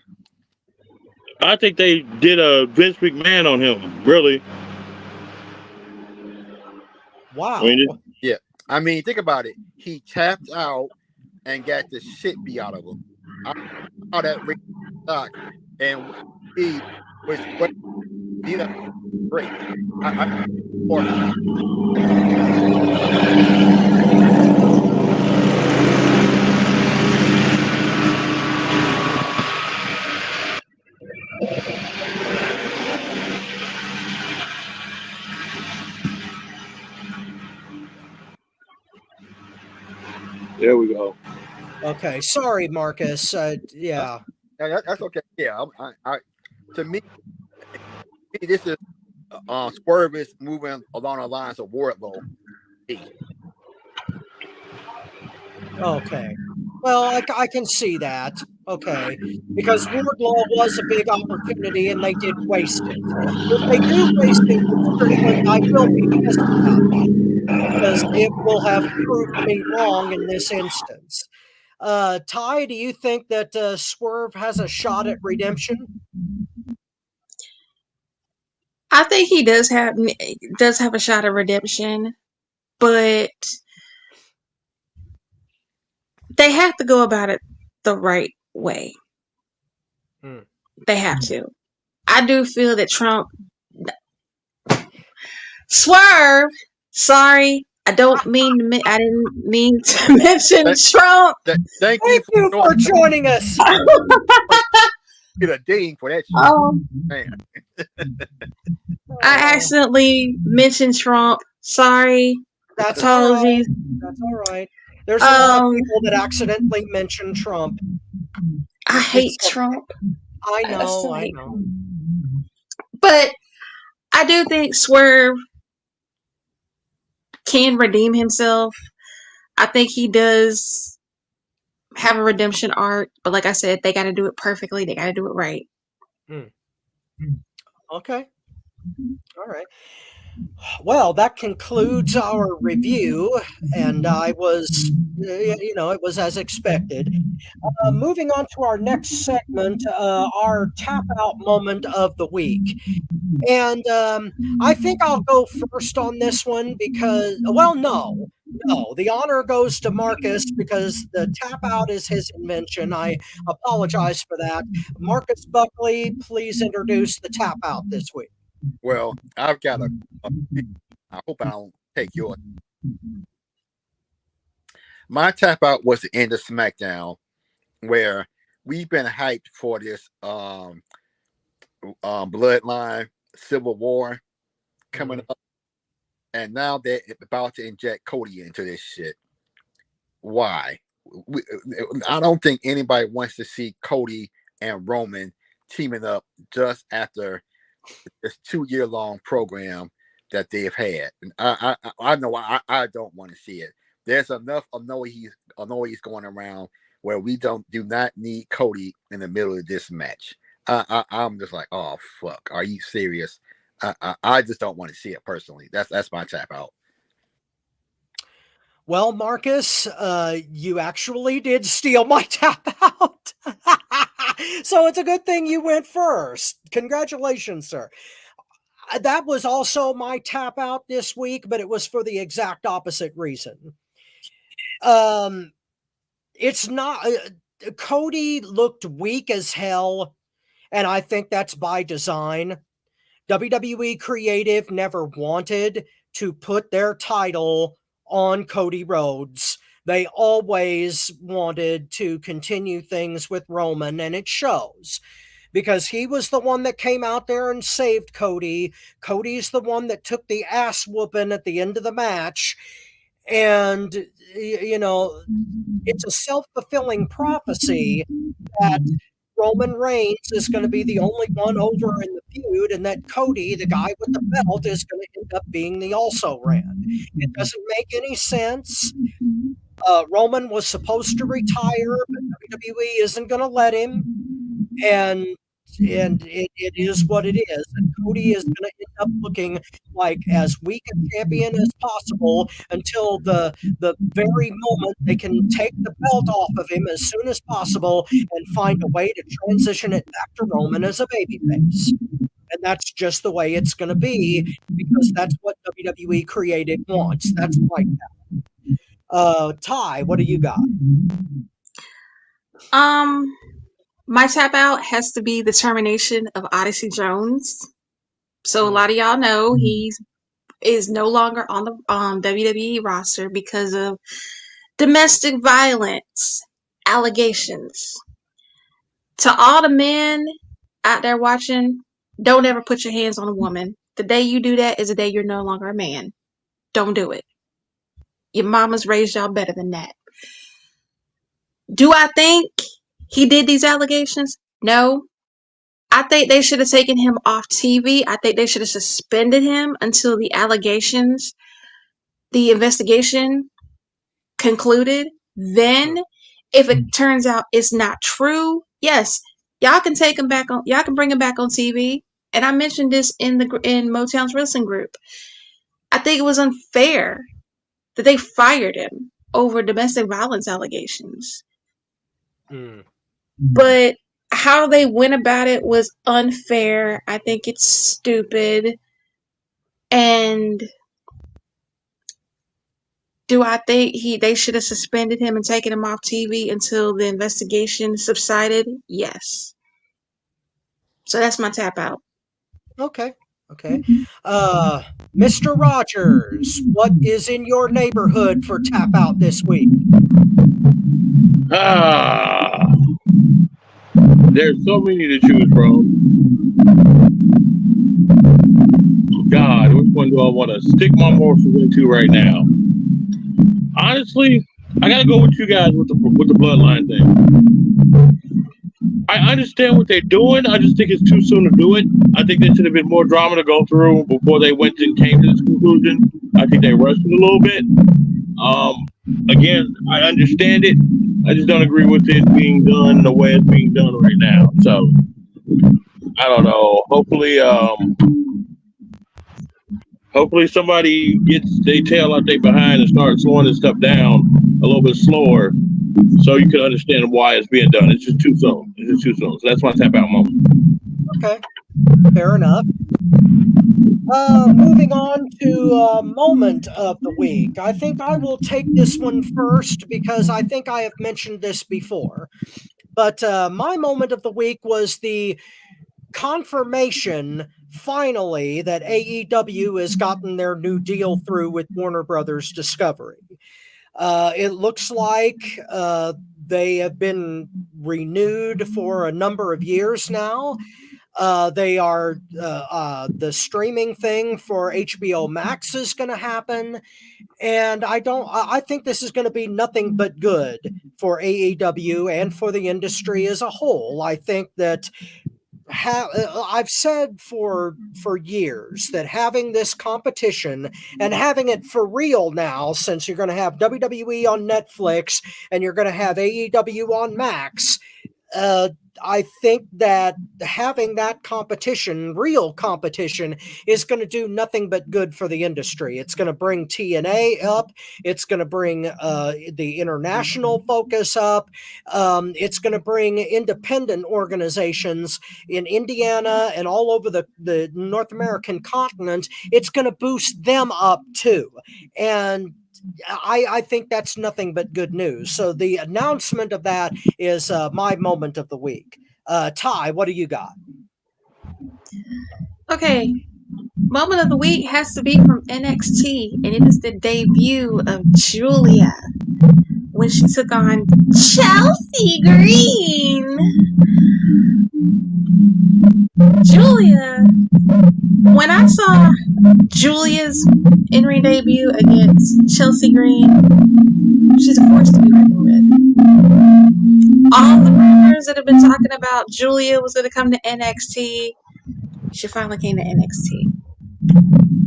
I think they did a Vince McMahon on him, really.
Wow.
I mean, think about it. He tapped out and got the shit beat out of him. I saw that stock, and he was great.
There we go.
Okay, sorry, Marcus. Yeah,
that's okay. Yeah, to me, this is Swerve is moving along the lines of Wardlow.
Okay. Well, I can see that. Okay. Because Wardlaw was a big opportunity and they did waste it. If they do waste it with Strickland, I will be pissed about that because it will have proved me wrong in this instance. Ty, do you think that Swerve has a shot at redemption?
I think he does have a shot at redemption, but they have to go about it the right way. They have to. I do feel that Trump Swerve. Sorry, I didn't mean to mention Trump.
Thank you
for joining us.
Get a ding for that shit. Man.
I accidentally mentioned Trump. Sorry. Apologies.
That's all right. There's a lot of people that accidentally mention Trump.
I hate
It's
Trump.
I
I still
know, I
hate
know.
him. But I do think Swerve can redeem himself. I think he does have a redemption arc, but like I said, they got to do it perfectly. They got to do it right.
Hmm. Okay. All right. Well, that concludes our review, and it was as expected. Moving on to our next segment, our tap out moment of the week. And I think I'll go first on this one because, well, no, the honor goes to Marcus because the tap out is his invention. I apologize for that. Marcus Buckley, please introduce the tap out this week.
Well, I've got I hope I don't take yours. My tap out was the end of SmackDown, where we've been hyped for this bloodline civil war coming up, and now they're about to inject Cody into this shit. Why? I don't think anybody wants to see Cody and Roman teaming up just after this 2-year-long program that they've had. And I know I don't want to see it. There's enough noise going around where we do not need Cody in the middle of this match. I'm just like, oh fuck, are you serious? I just don't want to see it personally. That's my tap out.
Well, Marcus, you actually did steal my tap out. So it's a good thing you went first. Congratulations, sir. That was also my tap out this week, but it was for the exact opposite reason. It's not. Cody looked weak as hell, and I think that's by design. WWE Creative never wanted to put their title on Cody Rhodes. They always wanted to continue things with Roman, and it shows because he was the one that came out there and saved Cody. Cody's the one that took the ass whooping at the end of the match. And, it's a self-fulfilling prophecy that Roman Reigns is going to be the only one over in the feud, and that Cody, the guy with the belt, is going to end up being the also-ran. It doesn't make any sense. Roman was supposed to retire, but WWE isn't going to let him, and it is what it is. And Cody is going to end up looking like as weak a champion as possible until the very moment they can take the belt off of him as soon as possible and find a way to transition it back to Roman as a babyface. And that's just the way it's going to be because that's what WWE Creative wants. That's like that. Ty, what do you got?
My tap out has to be the termination of Odyssey Jones. So a lot of y'all know he is no longer on the WWE roster because of domestic violence allegations. To all the men out there watching, don't ever put your hands on a woman. The day you do that is the day you're no longer a man. Don't do it. Your mamas raised y'all better than that. Do I think he did these allegations? No. I think they should have taken him off TV. I think they should have suspended him until the investigation concluded. Then, if it turns out it's not true, yes, y'all can take him back on. Y'all can bring him back on TV. And I mentioned this in Motown's wrestling group. I think it was unfair that they fired him over domestic violence allegations. But how they went about it was unfair. I think it's stupid. And do I think they should have suspended him and taken him off TV until the investigation subsided? Yes. So that's my tap out.
Okay. Mr. Rogers, what is in your neighborhood for tap out this week?
There's so many to choose from. God, which one do I want to stick my morsels into right now? Honestly, I gotta go with you guys with the bloodline thing. I understand what they're doing. I just think it's too soon to do it. I think there should have been more drama to go through before they went and came to this conclusion. I think they rushed it a little bit. Again, I understand it. I just don't agree with it being done the way it's being done right now. So I don't know. Hopefully somebody gets their tail out their behind and starts slowing this stuff down a little bit slower, so you can understand why it's being done. It's just too soon. It's just too soon. So that's my tap out moment.
Okay, fair enough. Moving on to moment of the week. I think I will take this one first because I think I have mentioned this before. But my moment of the week was the confirmation, finally, that AEW has gotten their new deal through with Warner Brothers Discovery. It looks like they have been renewed for a number of years now. They are the streaming thing for HBO Max is going to happen, and I think this is going to be nothing but good for AEW and for the industry as a whole. I think that I've said for years that having this competition and having it for real now, since you're going to have WWE on Netflix and you're going to have AEW on Max, I think that having that competition, real competition, is going to do nothing but good for the industry. It's going to bring TNA up. It's going to bring the international focus up. It's going to bring independent organizations in Indiana and all over the North American continent. It's going to boost them up too. And I think that's nothing but good news. So the announcement of that is my moment of the week. Ty, what do you got?
Okay, moment of the week has to be from NXT, and it is the debut of Julia when she took on Chelsea Green. Julia, when I saw Julia's in-ring debut against Chelsea Green, she's a force to be reckoned with. All the rumors that have been talking about Julia was going to come to NXT, she finally came to NXT.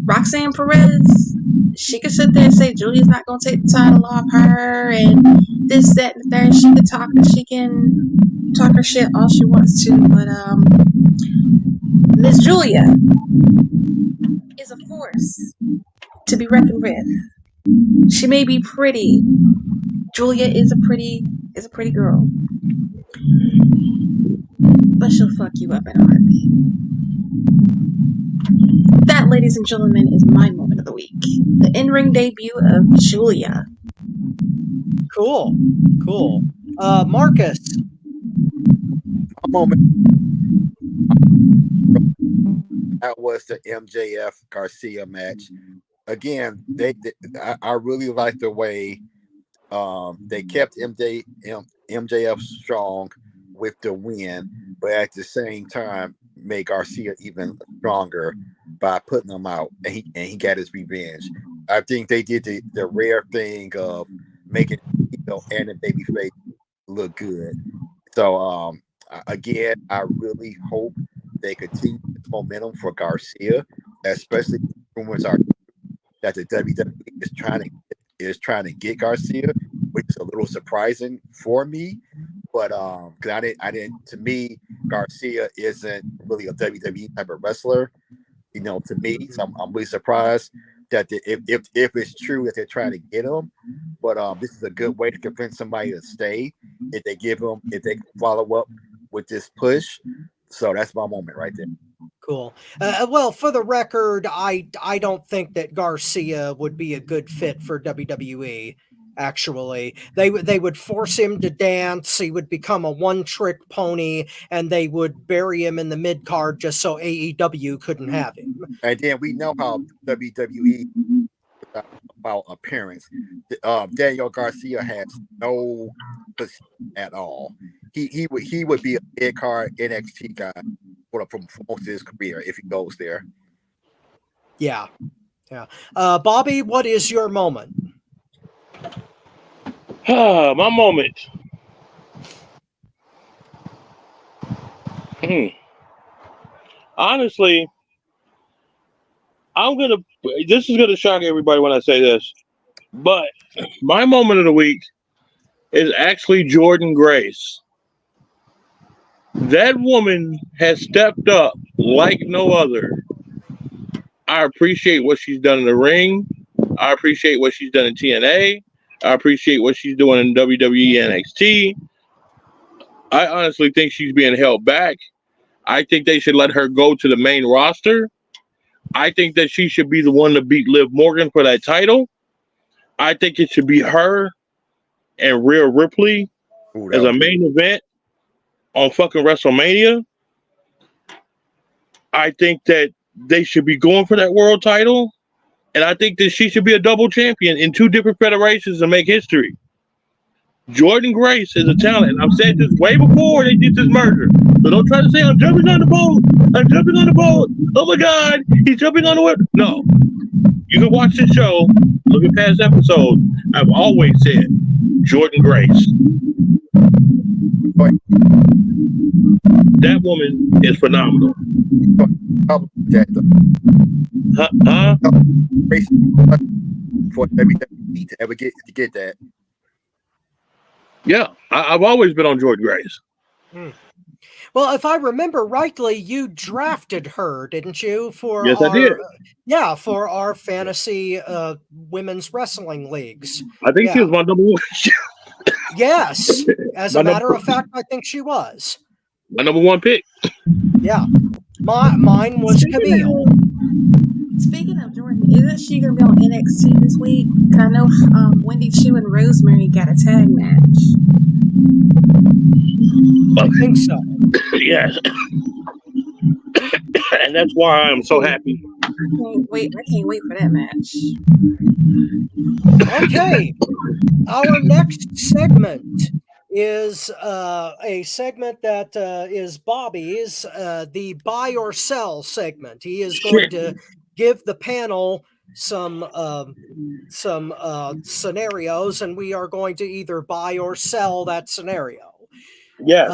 Roxanne Perez, she could sit there and say Julia's not going to take the title off her and this, that, and the third. She can talk her shit all she wants to, but Miss Julia is a force to be reckoned with. She may be pretty. Julia is a pretty girl, but she'll fuck you up in a heartbeat. That, ladies and gentlemen, is my moment of the week. The in-ring debut of Julia.
Cool. Marcus.
A moment. That was the MJF Garcia match. Again, I really like the way they kept MJF strong with the win, but at the same time made Garcia even stronger by putting him out, and he got his revenge. I think they did the rare thing of making and the babyface look good. So again, I really hope they continue this momentum for Garcia, especially rumors are that the WWE is trying to get Garcia, which is a little surprising for me. But because I didn't. To me, Garcia isn't really a WWE type of wrestler, to me. So I'm really surprised that if it's true that they're trying to get him. But this is a good way to convince somebody to stay if they follow up with this push. So that's my moment right there.
Cool. Well, for the record, I don't think that Garcia would be a good fit for WWE. Actually, they would force him to dance. He would become a one-trick pony, and they would bury him in the mid card just so AEW couldn't have him.
And then we know how WWE about appearance. Daniel Garcia has no position at all. He would be a mid card NXT guy for most of his career if he goes there.
Yeah. Bobby, what is your moment?
My moment. Honestly, this is gonna shock everybody when I say this, but my moment of the week is actually Jordan Grace. That woman has stepped up like no other. I appreciate what she's done in the ring. I appreciate what she's done in TNA. I appreciate what she's doing in WWE NXT. I honestly think she's being held back. I think they should let her go to the main roster. I think that she should be the one to beat Liv Morgan for that title. I think it should be her and Rhea Ripley as a main event on fucking WrestleMania. I think that they should be going for that world title. And I think that she should be a double champion in 2 different federations and make history. Jordan Grace is a talent. I've said this way before they did this merger. So don't try to say, I'm jumping on the boat. I'm jumping on the boat. Oh my God, he's jumping on the boat. No. You can watch this show, look at past episodes. I've always said Jordan Grace. That woman is phenomenal. Huh?
For WWE to ever get that.
Yeah, I've always been on Jordan Grace.
Well, if I remember rightly, you drafted her, didn't you? For
yes, I did.
Yeah, for our fantasy women's wrestling leagues.
I think she was my number 1.
Yes, as a matter of fact, I think she was
my number 1 pick.
Yeah, mine was Camille.
Speaking of Jordan, isn't she going to be on NXT this week? I know Wendy Chu and Rosemary got a tag match.
I think so.
Yes. And that's why I'm so happy.
I can't wait for that match.
Okay. Our next segment is a segment that is Bobby's, the buy or sell segment. He is going to give the panel some scenarios, and we are going to either buy or sell that scenario.
Yes.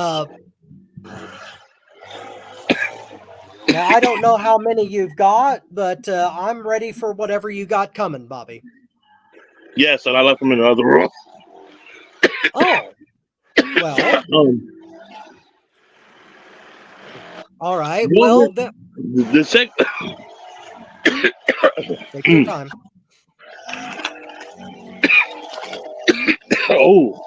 Now, I don't know how many you've got, but I'm ready for whatever you got coming, Bobby.
Yes, and I left them in the other room.
Oh. Well. All right. Well,
the second.
Take your time.
Oh.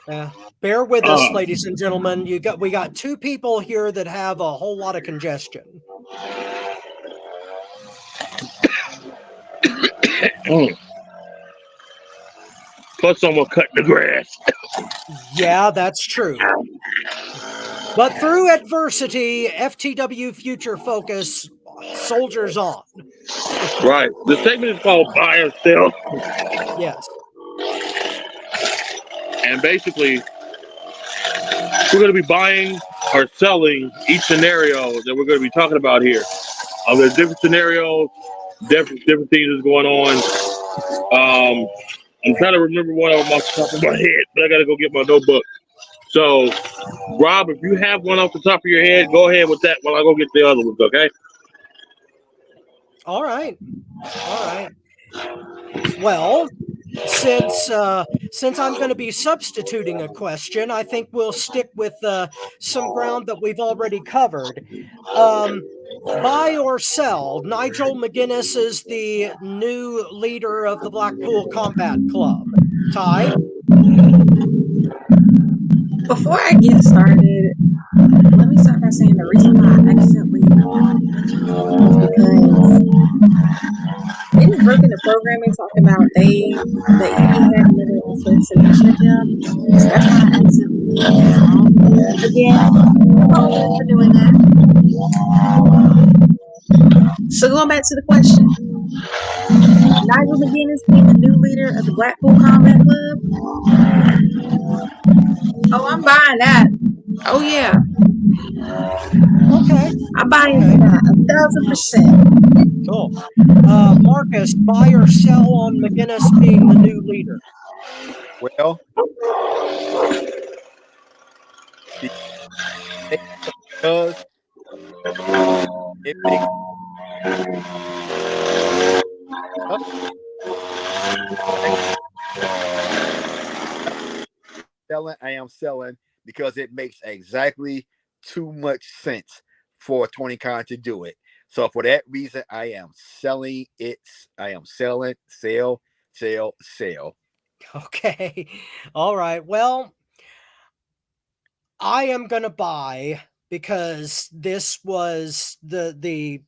Yeah. Bear with us, ladies and gentlemen. We got 2 people here that have a whole lot of congestion.
Plus, someone cut the grass.
Yeah, that's true. But through adversity, FTW Future Focus soldiers on.
Right. The segment is called Buy or Sell.
Yes.
And basically, we're going to be buying or selling each scenario that we're going to be talking about here. There's different scenarios, different things that's going on. I'm trying to remember one of them off the top of my head, but I got to go get my notebook. So, Rob, if you have one off the top of your head, go ahead with that while I go get the other ones, okay?
All right. Well, since I'm going to be substituting a question, I think we'll stick with some ground that we've already covered. Buy or sell, Nigel McGuinness is the new leader of the Blackpool Combat Club. Ty?
Before I get started, let me start by saying the reason why I accidentally because in working the programming talking about the ED had a little association with them. So that's why I accidentally again. Apologies for doing that. So going back to the question. Nigel McGuinness being the new leader of the Blackpool Combat Club. Oh, I'm buying that. Oh yeah.
Okay.
I'm buying that 1,000%.
Cool. Marcus, buy or sell on McGuinness being the new leader?
Well, because it makes up I am selling because it makes exactly too much sense for Tony Khan to do it. So for that reason, I am selling it. I am selling, sell, sell, sell.
Okay. All right. Well, I am going to buy because this was the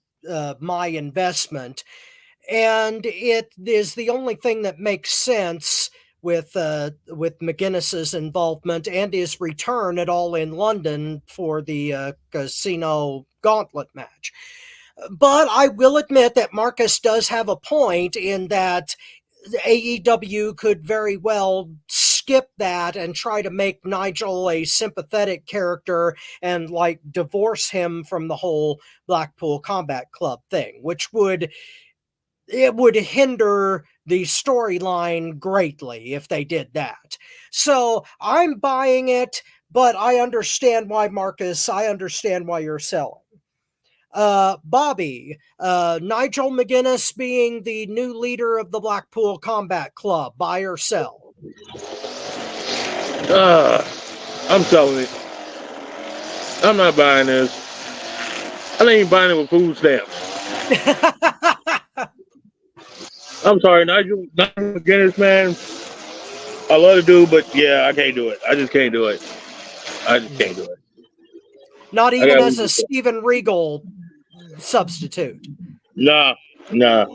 my investment, and it is the only thing that makes sense with McGuinness's involvement and his return at All in London for the Casino Gauntlet match. But I will admit that Marcus does have a point in that AEW could very well skip that and try to make Nigel a sympathetic character and like divorce him from the whole Blackpool Combat Club thing, which would hinder the storyline greatly if they did that. So I'm buying it, but I understand why, Marcus. I understand why you're selling. Bobby, Nigel McGuinness being the new leader of the Blackpool Combat Club, buy or sell?
I'm selling it. I'm not buying this. I ain't buying it with food stamps. I'm sorry, Nigel McGuinness, man. I love the dude, but yeah, I can't do it. I just can't do it. I just can't do it.
Not even as a Steven Regal substitute.
Nah, can't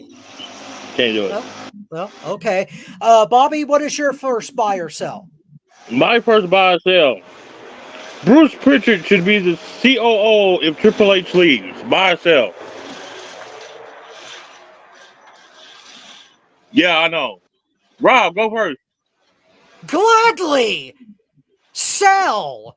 do it.
Well, okay. Bobby, what is your first buy or sell?
My first buy or sell. Bruce Pritchard should be the COO if Triple H leaves. Buy or sell? Yeah, I know. Rob, go first.
Gladly sell.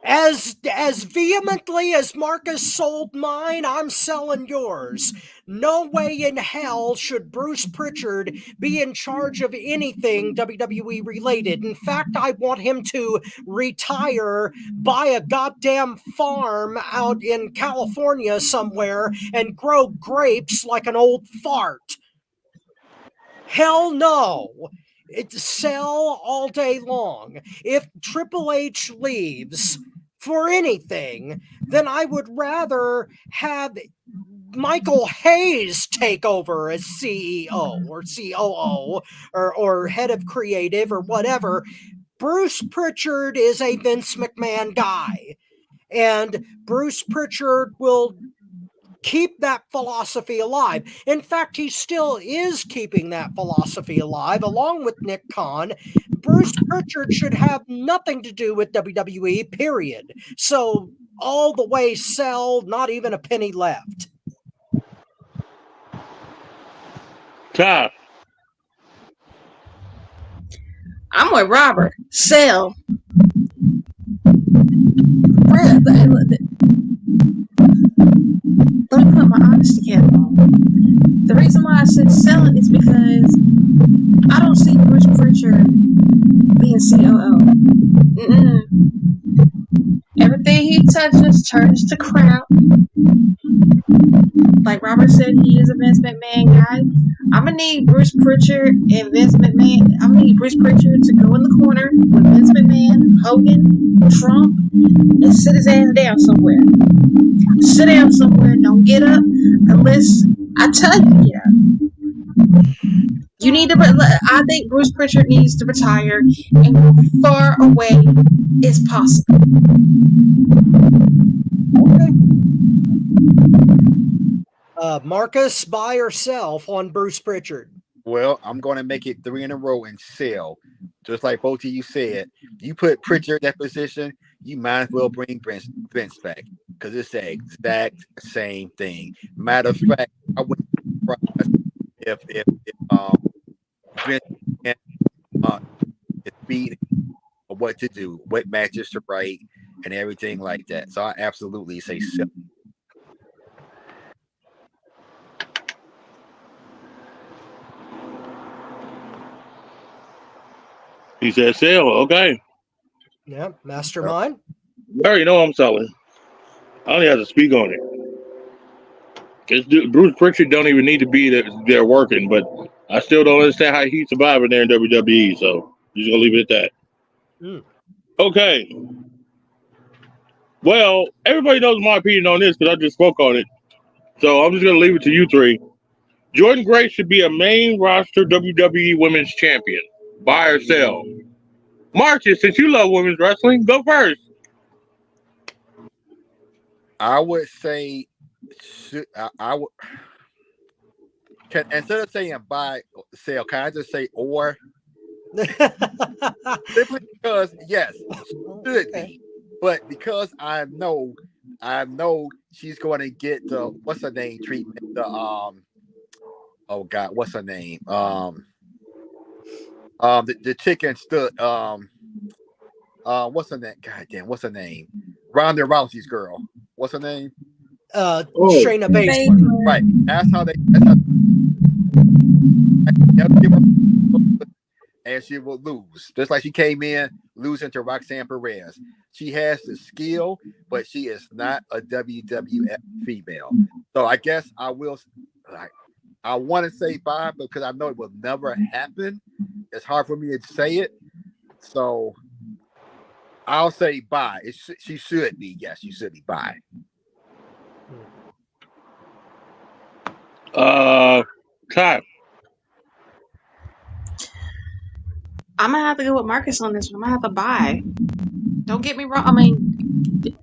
As vehemently as Marcus sold mine, I'm selling yours. No way in hell should Bruce Pritchard be in charge of anything WWE related. In fact, I want him to retire, buy a goddamn farm out in California somewhere, and grow grapes like an old fart. Hell no. It's sell all day long. If Triple H leaves for anything, then I would rather have Michael Hayes take over as CEO or COO or head of creative or whatever. Bruce Pritchard is a Vince McMahon guy, and Bruce Pritchard will keep that philosophy alive. In fact, he still is keeping that philosophy alive along with Nick Khan. Bruce Pritchard should have nothing to do with WWE, period. So all the way sell, not even a penny left.
Tough.
I'm with Robert. Sell. Let me put my honesty cap on. The reason why I said sell it is because I don't see Bruce Pritchard being COO. Everything he touches turns to crap. Like Robert said, he is a Vince McMahon guy. I'm gonna need Bruce Pritchard and Vince McMahon. I'm gonna need Bruce Pritchard to go in the corner with Vince McMahon, Hogan, Trump, and sit his ass down somewhere. Sit down somewhere. Don't get up unless I tell you to get up. You need to. I think Bruce Pritchard needs to retire and go far away as possible.
Okay. Marcus, buy or sell on Bruce Pritchard?
Well, I'm going to make it 3 in a row and sell. Just like both of you said, you put Pritchard in that position, you might as well bring Vince back because it's the exact same thing. Matter of fact, I wouldn't be surprised if Vince is beat or what to do, what matches to write, and everything like that. So I absolutely say sell.
He said sell. Okay.
Yeah, mastermind.
You already know I'm selling. I only have to speak on it. Bruce Pritchard don't even need to be there working, but I still don't understand how he's surviving there in WWE. So just gonna leave it at that.
Mm.
Okay. Well, everybody knows my opinion on this because I just spoke on it. So I'm just gonna leave it to you three. Jordan Grace should be a main roster WWE Women's Champion. Buy or sell? Marcus, since you love women's wrestling, go first.
I would say, I would. Instead of saying buy, sell, can I just say or? Simply because yes, should be, but because I know she's going to get the what's her name treatment. The oh God, what's her name? The chicken stood. What's her name? God damn, what's her name? Ronda Rousey's girl. What's her name?
Shayna Baszler.
Right. That's how and she will lose. Just like she came in losing to Roxanne Perez. She has the skill, but she is not a WWF female. So I guess I will. I want to say bye because I know it will never happen. It's hard for me to say it. So I'll say bye. She should be. Yes, she should be bye.
Ty.
I'm gonna have to go with Marcus on this one. I'm gonna have to buy. Don't get me wrong. I mean,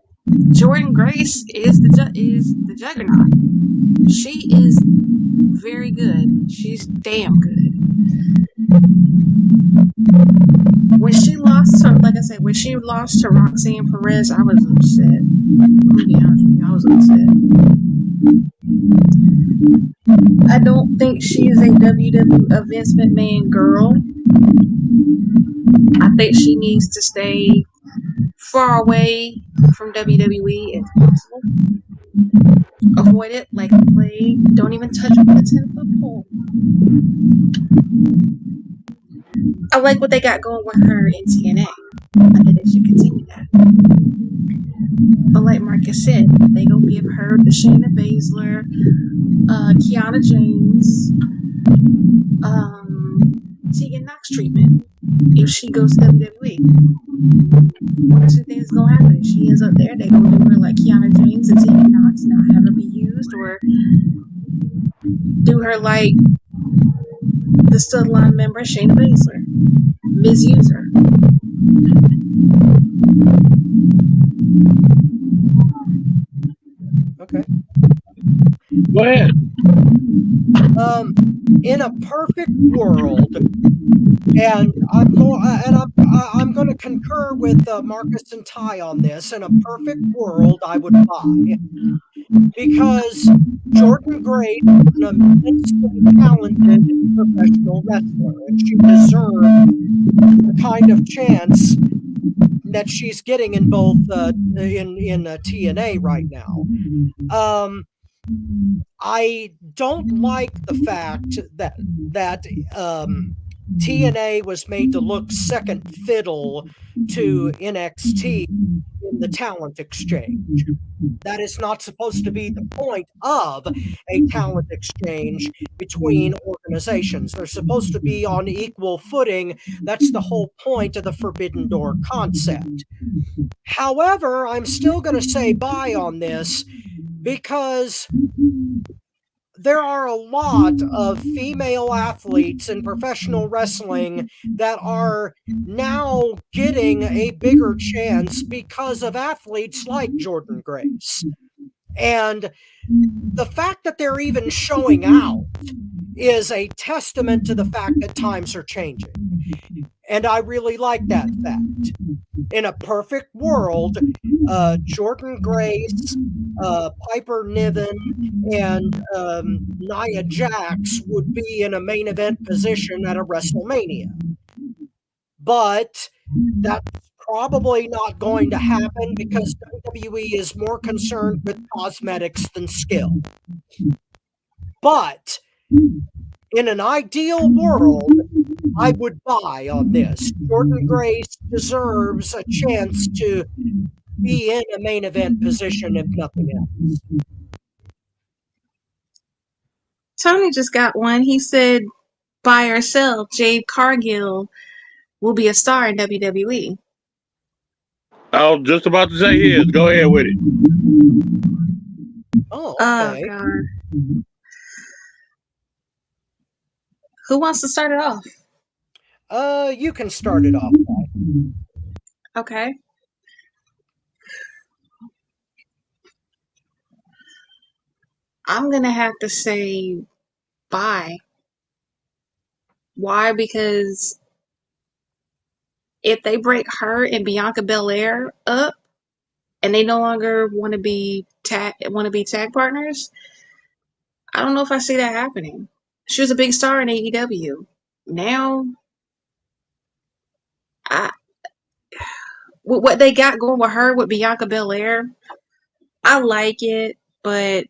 Jordan Grace is the juggernaut. She is very good. She's damn good. When she lost to, like I said, when she lost to Roxanne Perez, I was upset. To be honest with you, I was upset. I don't think she is a Vince McMahon girl. I think she needs to stay far away from WWE if possible. Avoid it like the plague. Don't even touch the 10-foot pole. I like what they got going with her in TNA. I think they should continue that. But like Marcus said, they gonna give her the Shayna Baszler, Kiana James, Tegan Knox treatment if she goes to WWE. One or two things gonna happen. If she ends up there, they gonna do her like Kiana James and Tegan Knox, not have her be used, or do her like the Studline member Shayna Baszler, misuse her.
Okay.
Go ahead.
In a perfect world, and I'm going to concur with Marcus and Ty on this. In a perfect world, I would buy, because Jordan Grace is an immensely talented professional wrestler, and she deserves the kind of chance that she's getting in both in TNA right now. I don't like the fact that TNA was made to look second fiddle to NXT in the talent exchange. That is not supposed to be the point of a talent exchange between organizations. They're supposed to be on equal footing. That's the whole point of the Forbidden Door concept. However, I'm still going to say bye on this because there are a lot of female athletes in professional wrestling that are now getting a bigger chance because of athletes like Jordan Grace. And the fact that they're even showing out is a testament to the fact that times are changing. And I really like that fact. In a perfect world, Jordan Grace, Piper Niven, and Nia Jax would be in a main event position at a WrestleMania. But that's probably not going to happen because WWE is more concerned with cosmetics than skill. But in an ideal world, I would buy on this. Jordan Grace deserves a chance to be in a main event position if nothing else.
Tony just got one. He said, by herself, Jade Cargill will be a star in WWE.
I was just about to say his. Go ahead with it.
Oh,
Oh,
okay.
God. Who wants to start it off?
You can start it off.
Okay. I'm going to have to say bye. Why? Because if they break her and Bianca Belair up and they no longer want to be tag partners, I don't know if I see that happening. She was a big star in AEW. Now, with what they got going with her with Bianca Belair, I like it, but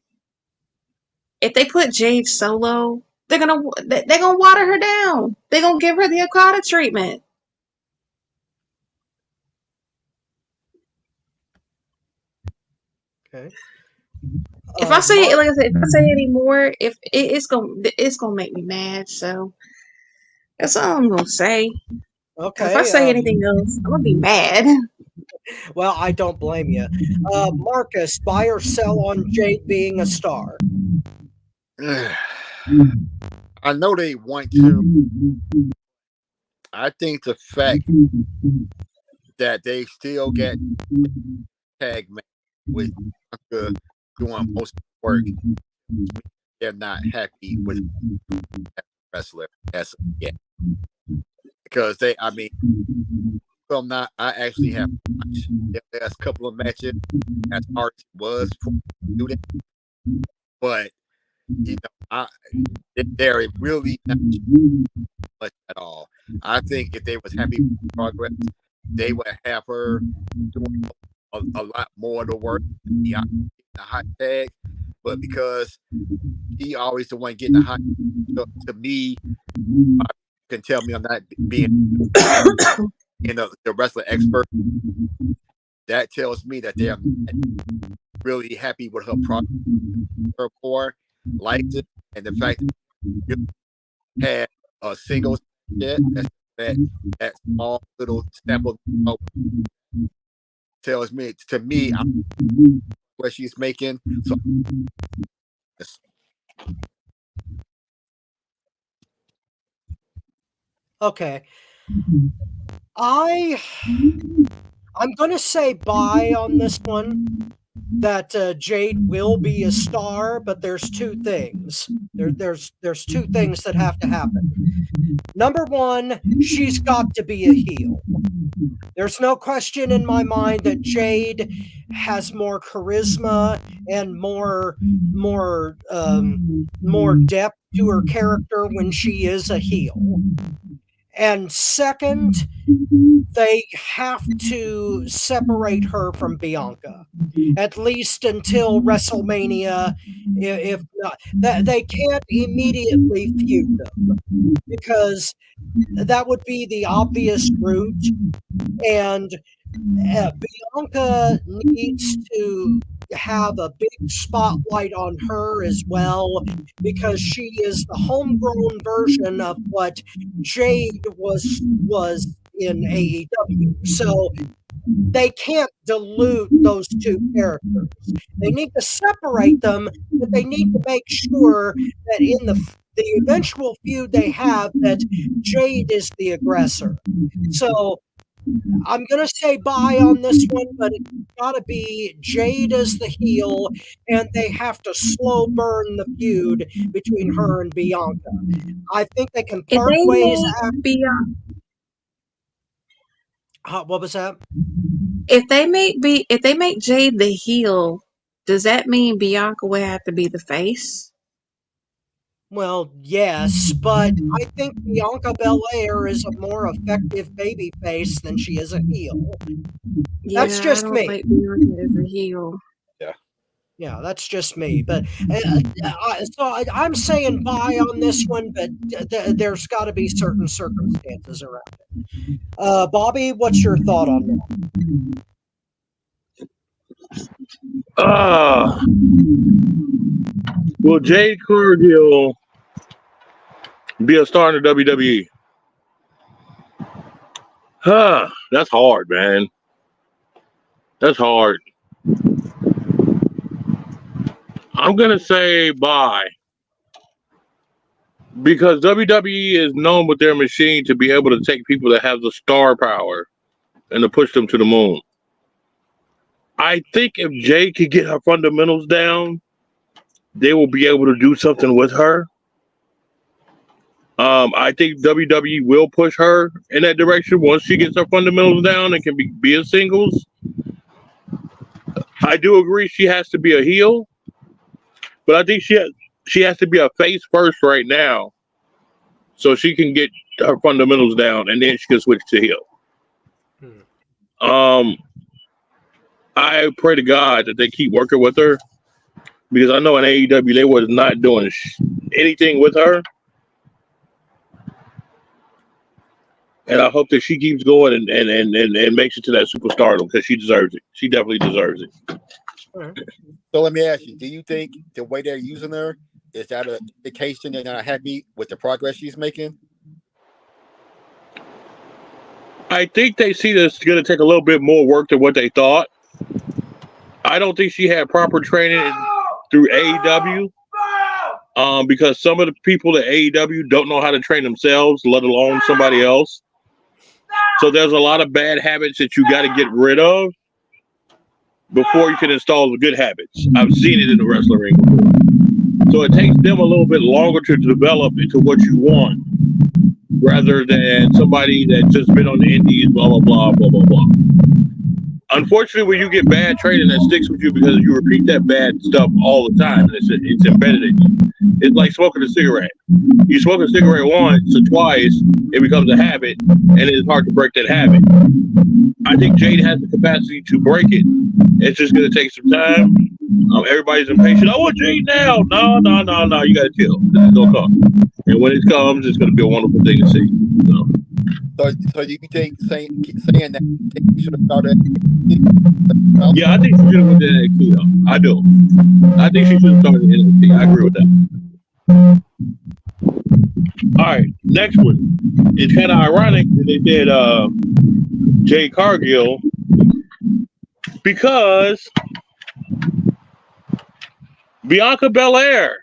if they put Jade solo, they're gonna water her down. They're gonna give her the Okada treatment.
Okay.
If I say it, like I said, if I say any more, if it's gonna make me mad. So that's all I'm gonna say. Because if I
Okay.
say anything else, I'm gonna be mad.
Well, I don't blame you. Marcus, buy or sell on Jade being a star?
I know they want to. I think the fact that they still get tag match with Bianca doing most of the work, they're not happy with wrestler as yet. Because I not. I actually have watched the last couple of matches as hard as it was for student, but they're really not much at all. I think if they was happy with progress, they would have her doing a lot more of the work beyond the hot tag. But because he always the one getting the hot, to me, you can tell me I'm not being the wrestler expert. That tells me that they're really happy with her progress, her core, liked it, and the fact that you had a single yet that small little sample tells me what she's making. So
Okay. I'm gonna say bye on this one. That Jade will be a star, but there's two things. There's two things that have to happen. Number one, she's got to be a heel. There's no question in my mind that Jade has more charisma and more depth to her character when she is a heel. And second, they have to separate her from Bianca, at least until WrestleMania. If not, that they can't immediately feud them because that would be the obvious route, and Bianca needs to have a big spotlight on her as well because she is the homegrown version of what Jade was in AEW. So they can't dilute those two characters. They need to separate them, but they need to make sure that in the eventual feud they have that Jade is the aggressor. So I'm going to say bye on this one, but it's got to be Jade as the heel, and they have to slow burn the feud between her and Bianca. I think they can
If
part
they
ways.
make Bianca,
What was that?
if they make Jade the heel, does that mean Bianca would have to be the face?
Well, yes, but I think Bianca Belair is a more effective babyface than she is a heel. That's
Yeah, I
just
don't
me.
like Bianca as a heel.
Yeah, that's just me. But I'm saying bye on this one, but there's got to be certain circumstances around it. Bobby, what's your thought on that?
Will Jade Cargill be a star in the WWE? That's hard, man. That's hard. I'm gonna say bye. Because WWE is known with their machine to be able to take people that have the star power and to push them to the moon. I think if Jade could get her fundamentals down, they will be able to do something with her. I think WWE will push her in that direction once she gets her fundamentals down and can be a singles. I do agree she has to be a heel, but I think she has to be a face first right now, so she can get her fundamentals down and then she can switch to heel. I pray to God that they keep working with her, because I know in AEW they was not doing anything with her. And I hope that she keeps going and makes it to that superstardom, because she deserves it. She definitely deserves it.
So let me ask you, do you think the way they're using her, is that an indication they're not happy with the progress she's making?
I think they see this going to take a little bit more work than what they thought. I don't think she had proper training through AEW, because some of the people at AEW don't know how to train themselves, let alone somebody else. So there's a lot of bad habits that you got to get rid of before you can install the good habits. I've seen it in the wrestling ring before. So it takes them a little bit longer to develop into what you want, rather than somebody that's just been on the indies, blah, blah, blah, blah, blah, blah. Unfortunately, when you get bad training, that sticks with you because you repeat that bad stuff all the time. It's embedded in you. It's like smoking a cigarette. You smoke a cigarette once or twice, it becomes a habit, and it's hard to break that habit. I think Jade has the capacity to break it. It's just going to take some time. Everybody's impatient. I want Jade now. No. You got to chill. This is going to come. And when it comes, it's going to be a wonderful thing to see.
So do you think saying that you should have started?
Yeah, I think she should have went to NXT, though. I do. I think she should have started NXT. I agree with that. All right, next one. It's kind of ironic that they did Jade Cargill, because Bianca Belair.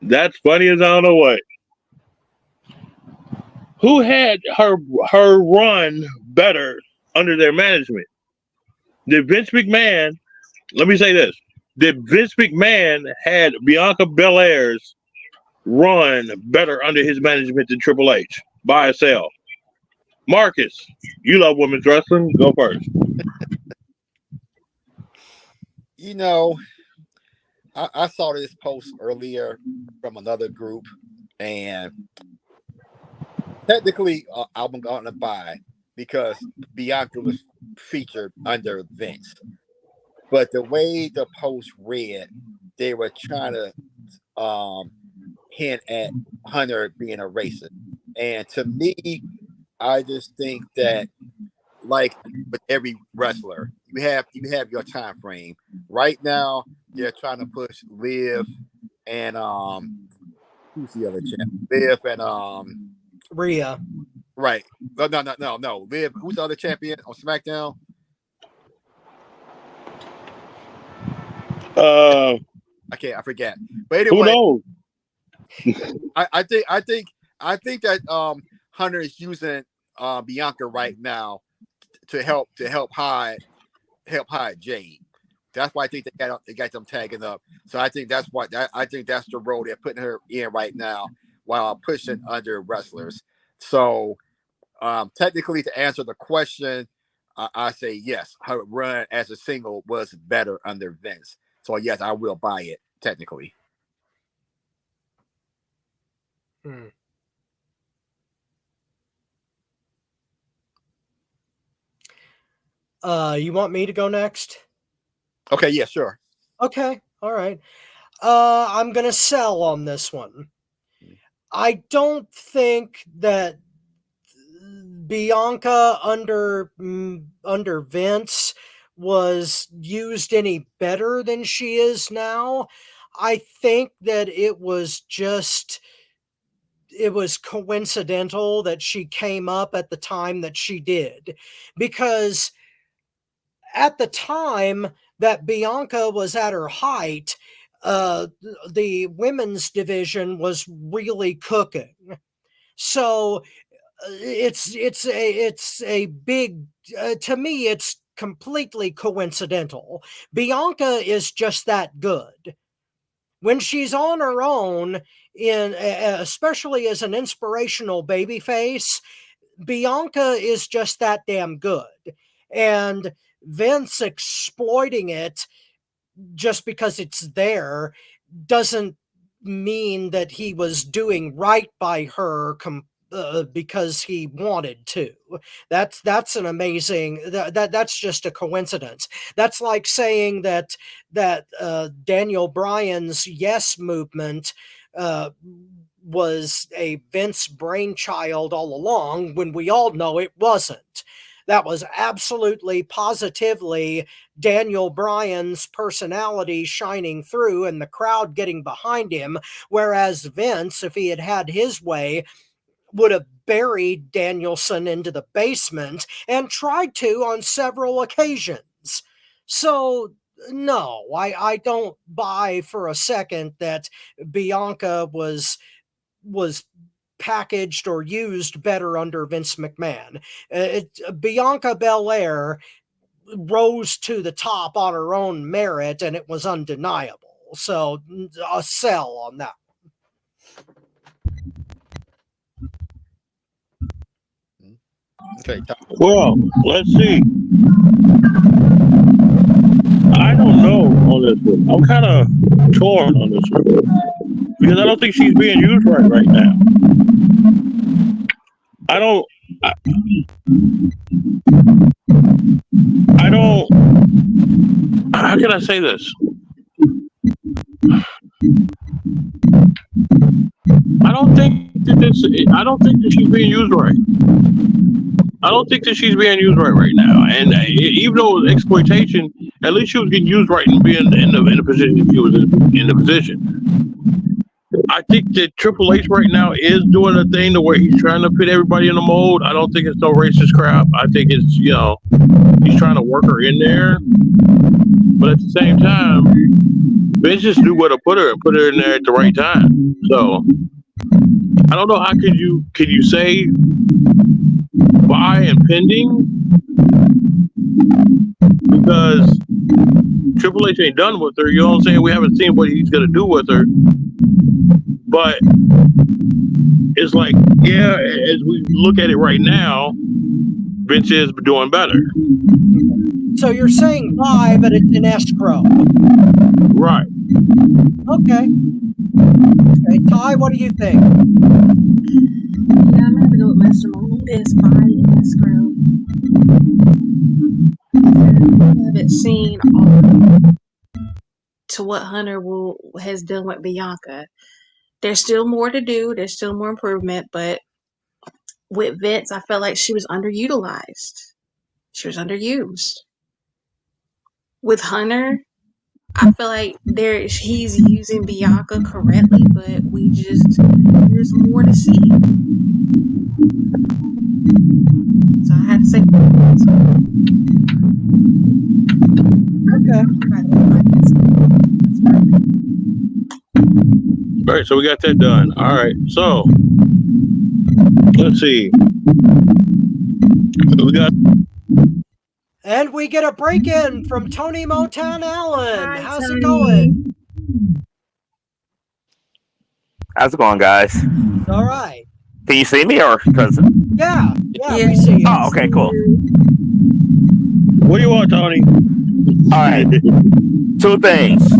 That's funny as I don't know what. Who had her run better under their management? Did Vince McMahon? Let me say this: did Vince McMahon had Bianca Belair's run better under his management than Triple H by herself? Marcus, you love women's wrestling. Go first.
You know, I saw this post earlier from another group, and technically I'm going to buy, because Bianca was featured under Vince. But the way the post read, they were trying to hint at Hunter being a racist. And to me, I just think that, like with every wrestler, you have your time frame. Right now, they're trying to push Liv and who's the other champ? Liv and
Rhea.
Right. No. Liv, who's the other champion on SmackDown? I forget. But anyway,
who
knows? I think that Hunter is using Bianca right now to help hide Jade. That's why I think they got them tagging up. So I think that's the role they're putting her in right now, while pushing under wrestlers. So technically, to answer the question, I say yes. Her run as a single was better under Vince. So yes, I will buy it technically.
You want me to go next?
Okay, yeah, sure.
Okay, all right. I'm gonna sell on this one. I don't think that Bianca under Vince was used any better than she is now. I think that it was coincidental that she came up at the time that she did, because at the time that Bianca was at her height, the women's division was really cooking. So it's a big, to me, it's completely coincidental. Bianca is just that good. When she's on her own, especially as an inspirational babyface, Bianca is just that damn good. And Vince exploiting it just because it's there doesn't mean that he was doing right by her because he wanted to. That's an amazing, that's just a coincidence. That's like saying that Daniel Bryan's Yes movement was a Vince brainchild all along, when we all know it wasn't. That was absolutely, positively Daniel Bryan's personality shining through and the crowd getting behind him, whereas Vince, if he had had his way, would have buried Danielson into the basement, and tried to on several occasions. So, no, I don't buy for a second that Bianca was packaged or used better under Vince McMahon. Bianca Belair rose to the top on her own merit, and it was undeniable. So a sell on that.
Okay.
Well, let's see. I don't know on this one. I'm kind of torn on this one because I don't think she's being used right now. I don't. How can I say this? I don't think that she's being used right. I don't think that she's being used right now. And even though it was exploitation, at least she was getting used right and being in the position she was in the position. I think that Triple H right now is doing a thing to where he's trying to put everybody in the mold. I don't think it's no racist crap. I think it's, he's trying to work her in there. But at the same time, Vince just knew where to put her and put her in there at the right time. So I don't know how could you say buy and pending, because Triple H ain't done with her. You know what I'm saying? We haven't seen what he's gonna do with her. But it's like, yeah, as we look at it right now, Vince is doing better.
So you're saying buy, but it's in escrow.
Right.
Okay. Ty, what do you think?
Yeah, I'm gonna have to go with Master Mold on this. Buy and escrow. I haven't seen all to what Hunter has done with Bianca. There's still more to do. There's still more improvement, but with Vince, I felt like she was underutilized. She was underused. With Hunter, I feel like he's using Bianca correctly, but there's more to see. So I had to say,
okay.
All right, so we got that done. All right, so let's see.
We get a break-in from Tony Motown Allen.
Hi,
How's
Tony.
it going?
How's it going, guys?
All right.
Can you see me, or because?
Yeah, we see you.
Oh, okay, cool.
What do you want, Tony?
All right, 2 things.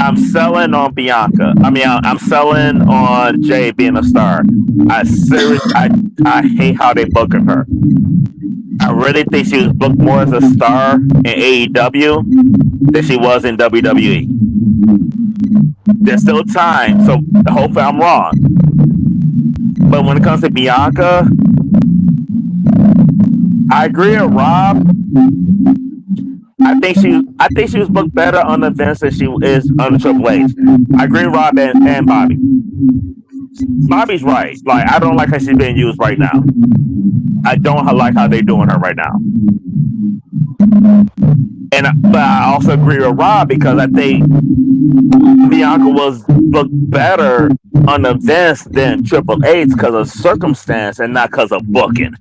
I'm selling on Bianca. I'm selling on Jay being a star. I hate how they booking her. I really think she was booked more as a star in AEW than she was in WWE. There's still time, so hopefully I'm wrong. But when it comes to Bianca, I agree with Rob. I think she was booked better on the Vince than she is on the Triple H. I agree with Rob and Bobby. Bobby's right. Like, I don't like how she's being used right now. I don't like how they're doing her right now. But I also agree with Rob because I think Bianca was booked better on the Vince than Triple H because of circumstance and not because of booking.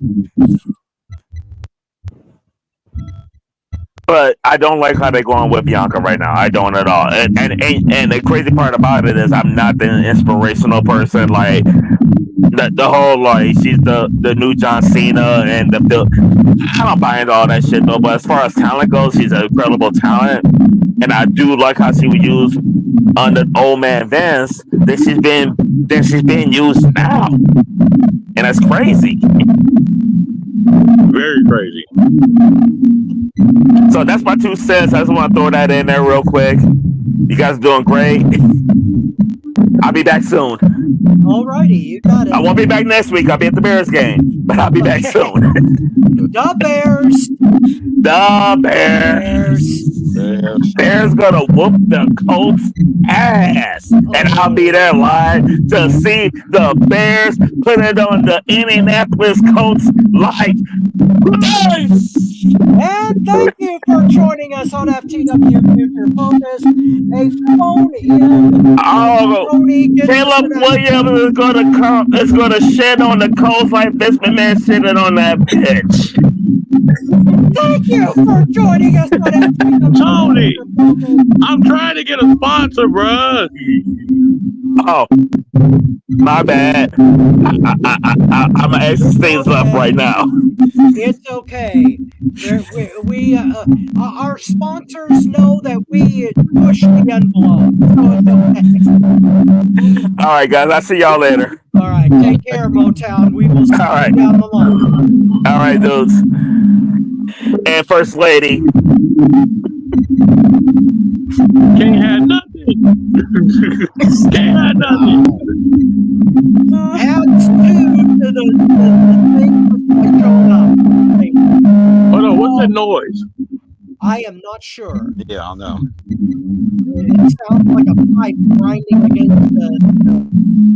But I don't like how they're going with Bianca right now. I don't at all. And the crazy part about it is I'm not the inspirational person. Like the whole like she's the new John Cena and I don't buy into all that shit though. But as far as talent goes, she's an incredible talent, and I do like how she was used on the old man Vince. That she's being used now, and that's crazy.
Very crazy.
So that's my 2 cents. I just want to throw that in there real quick. You guys are doing great. I'll be back soon.
Alrighty, you got it.
I won't be back next week. I'll be at the Bears game, but I'll be back soon.
The Bears.
The Bears. Bears gonna whoop the Colts ass, and I'll be there live to see the Bears put it on the Indianapolis Colts like this.
And thank you for joining us on FTW Future Focus. A phone in.
Caleb Williams is gonna shit on the Colts like Vince McMahon shitting on that bitch.
Thank you for joining us on FTW
Tony, I'm trying to get a sponsor, bruh.
Oh, my bad. I'm gonna exit things up right now.
It's okay. Our sponsors know that we push the envelope, so it's okay.
All right, guys. I'll see y'all later.
All right, take care, Motown. We will see you down the line.
All right, dudes. And First Lady.
Can't have nothing. Can't have nothing.
Adds to the thing that's showing up.
Hold on, what's that noise?
I am not sure.
Yeah, I don't know.
It sounds like a pipe grinding against the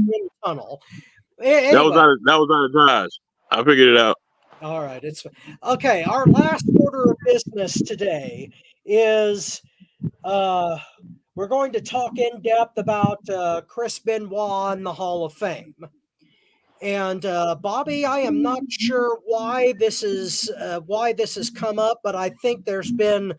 wind tunnel. Anyway.
That was out of Josh. I figured it out.
All right, it's okay. Our last order of business today is we're going to talk in depth about Chris Benoit in the Hall of Fame. And Bobby, I am not sure why this has come up, but I think there's been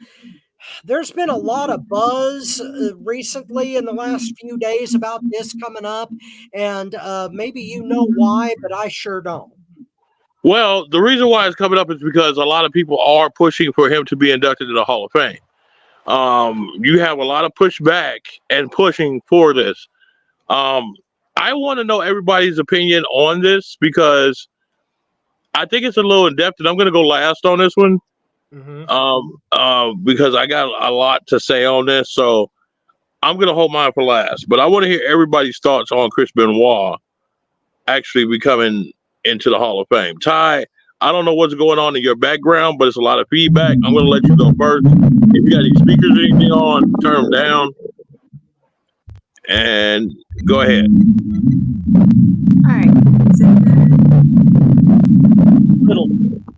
a lot of buzz recently in the last few days about this coming up, and maybe you know why, but I sure don't.
Well, the reason why it's coming up is because a lot of people are pushing for him to be inducted to the Hall of Fame. You have a lot of pushback and pushing for this. I want to know everybody's opinion on this because I think it's a little in depth, and I'm going to go last on this one. Mm-hmm. Because I got a lot to say on this, so I'm going to hold mine for last. But I want to hear everybody's thoughts on Chris Benoit actually becoming into the Hall of Fame. Ty, I don't know what's going on in your background, but it's a lot of feedback. I'm going to let you go first. If you got any speakers or anything on, turn them down. And go ahead.
All right. Is it good?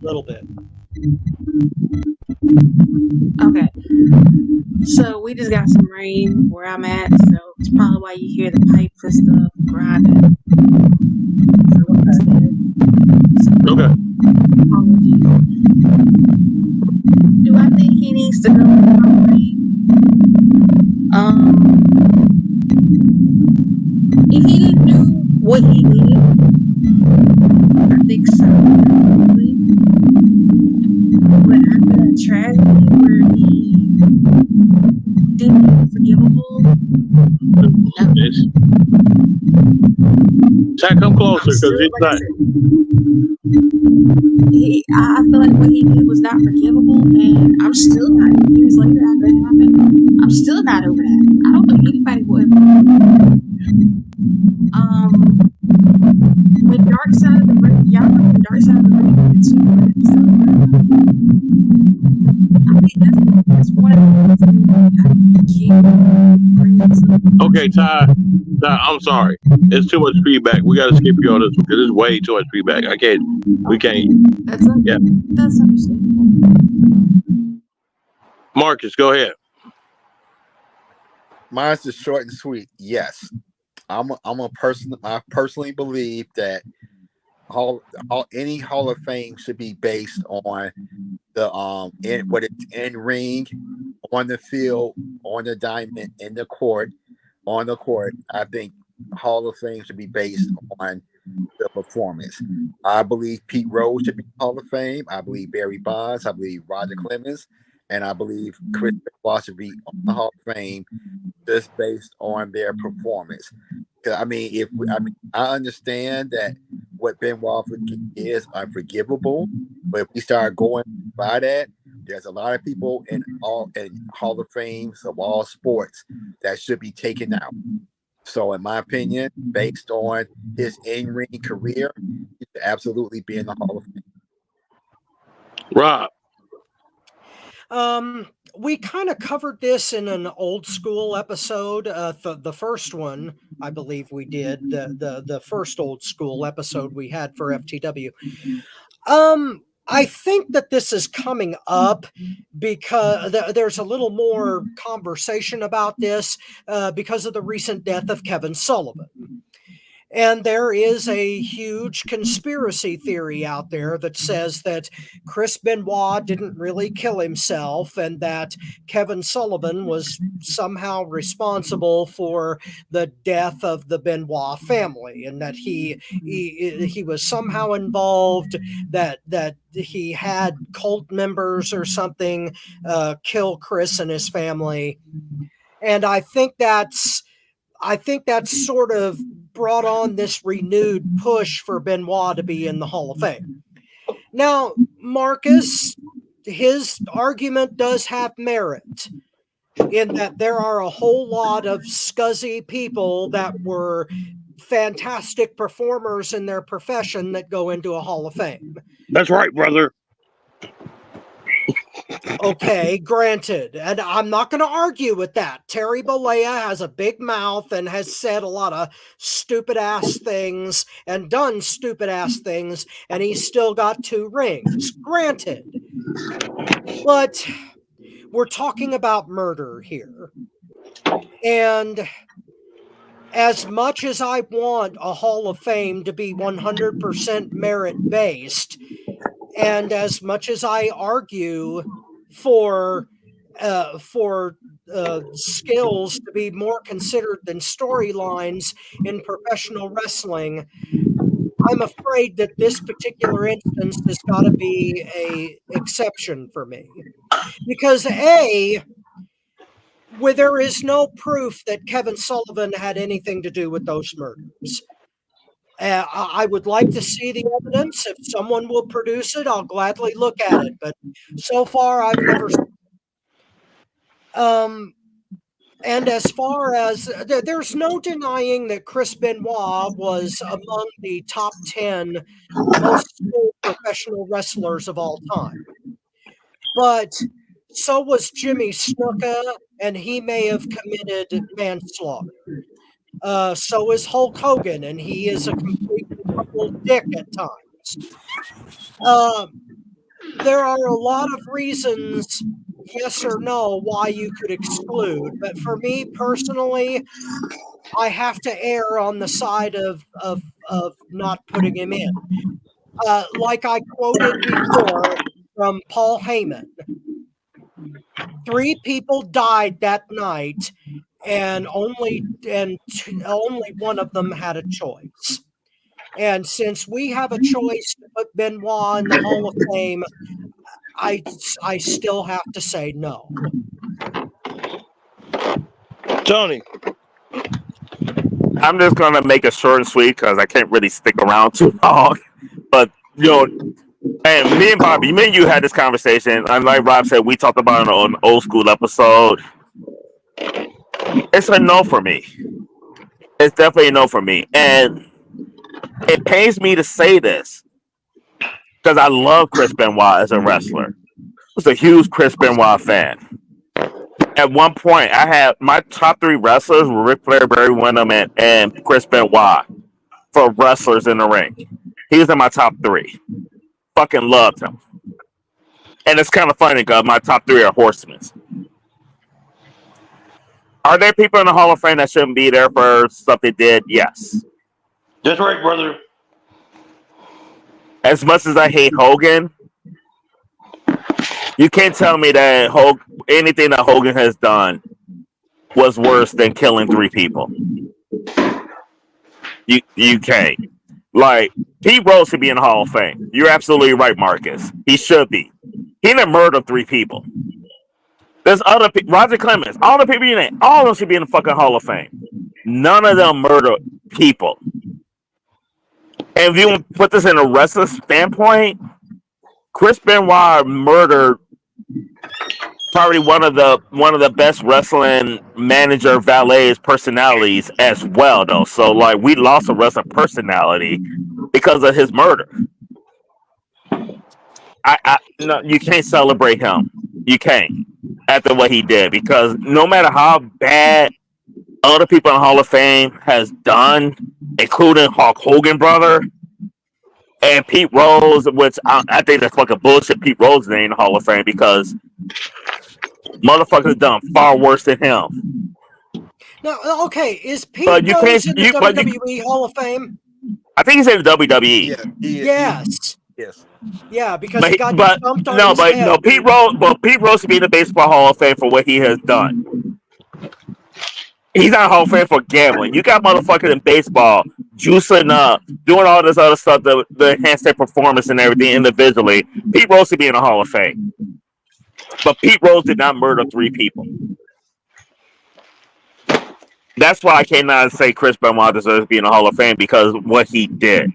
Little bit.
Okay. So we just got some rain where I'm at, so it's probably why you hear the pipes and stuff grinding. So,
okay.
Apologies. Do I think he needs to go to the Hall of Fame? If he didn't do what he did, I think so. Probably. But after that tragedy where he didn't unforgivable,
Zach, come closer because he's not.
I feel like what he did was not forgivable, and I'm still not. Years later, after it happened, I'm still not over that. I don't think anybody would. With Dark Side of the Ring, y'all know the Dark Side of the Ring with the 2 minutes. I think that's
Okay, Ty, I'm sorry. It's too much feedback. We got to skip you on this because it's way too much feedback. We can't.
That's understandable.
Marcus, go ahead.
Mine's just short and sweet. Yes, I'm a person. I personally believe that any Hall of Fame should be based on the what it's in ring, on the field, on the diamond, in the court, on the court. I think Hall of Fame should be based on the performance. I believe Pete Rose should be Hall of Fame. I believe Barry Bonds. I believe Roger Clemens, and I believe Chris Benoit should be on the Hall of Fame just based on their performance. I mean, I understand that what Benoit is unforgivable, but if we start going by that, there's a lot of people in Hall of Fames of all sports that should be taken out. So, in my opinion, based on his in-ring career, he should absolutely be in the Hall of Fame.
Rob.
We kind of covered this in an old school episode. The first one, I believe we did, the first old school episode we had for FTW. I think that this is coming up because there's a little more conversation about this because of the recent death of Kevin Sullivan. And there is a huge conspiracy theory out there that says that Chris Benoit didn't really kill himself and that Kevin Sullivan was somehow responsible for the death of the Benoit family, and that he was somehow involved, that he had cult members or something kill Chris and his family. And I think that's sort of brought on this renewed push for Benoit to be in the Hall of Fame. Now, Marcus, his argument does have merit in that there are a whole lot of scuzzy people that were fantastic performers in their profession that go into a Hall of Fame.
That's right, brother.
Okay, granted. And I'm not going to argue with that. Terry Bollea has a big mouth and has said a lot of stupid-ass things and done stupid-ass things, and he's still got 2 rings. Granted. But we're talking about murder here. And as much as I want a Hall of Fame to be 100% merit-based, and as much as I argue for skills to be more considered than storylines in professional wrestling, I'm afraid that this particular instance has got to be an exception for me. Because where there is no proof that Kevin Sullivan had anything to do with those murders. I would like to see the evidence. If someone will produce it, I'll gladly look at it. But so far, I've never seen it. And as far as there's no denying that Chris Benoit was among the top 10 most skilled professional wrestlers of all time. But so was Jimmy Snuka, and he may have committed manslaughter. So is Hulk Hogan, and he is a complete dick at times. There are a lot of reasons, yes or no, why you could exclude. But for me personally, I have to err on the side of not putting him in. Like I quoted before from Paul Heyman. 3 people died that night, and only one of them had a choice. And since we have a choice to put Benoit in the Hall of Fame, I still have to say no.
Tony.
I'm just going to make it short and sweet because I can't really stick around too long. But, and me and Bobby, me and you had this conversation. And like Rob said, we talked about it on an old school episode. It's a no for me. It's definitely a no for me. And it pains me to say this because I love Chris Benoit as a wrestler. I was a huge Chris Benoit fan. At one point, I had my top 3 wrestlers were Ric Flair, Barry Windham, and Chris Benoit for wrestlers in the ring. He was in my top 3. Fucking loved him. And it's kind of funny because my top 3 are horsemen. Are there people in the Hall of Fame that shouldn't be there for stuff they did? Yes.
That's right, brother.
As much as I hate Hogan, you can't tell me that anything that Hogan has done was worse than killing 3 people. You can't. Like, Pete Rose should be in the Hall of Fame. You're absolutely right, Marcus. He should be. He didn't murder 3 people. There's other people. Roger Clemens, all the people you name, all of them should be in the fucking Hall of Fame. None of them murder people. And if you put this in a wrestling standpoint, Chris Benoit murdered probably one of the best wrestling manager valets personalities as well, though. So like we lost a wrestling personality because of his murder. No, you can't celebrate him. You can't after what he did, because no matter how bad other people in the Hall of Fame has done, including Hulk Hogan brother and Pete Rose, which I think that's fucking bullshit. Pete Rose is in the Hall of Fame because motherfuckers done far worse than him.
Now, okay, is Pete Rose in the WWE Hall of Fame?
I think he's in the WWE.
Yeah,
yes.
Yes.
Yeah, because he got dumped on his head.
Pete Rose should be in the Baseball Hall of Fame for what he has done. He's not Hall of Fame for gambling. You got motherfuckers in baseball juicing up, doing all this other stuff to enhance their performance and everything individually. Pete Rose should be in the Hall of Fame. But Pete Rose did not murder 3 people. That's why I cannot say Chris Benoit deserves to be in the Hall of Fame, because of what he did.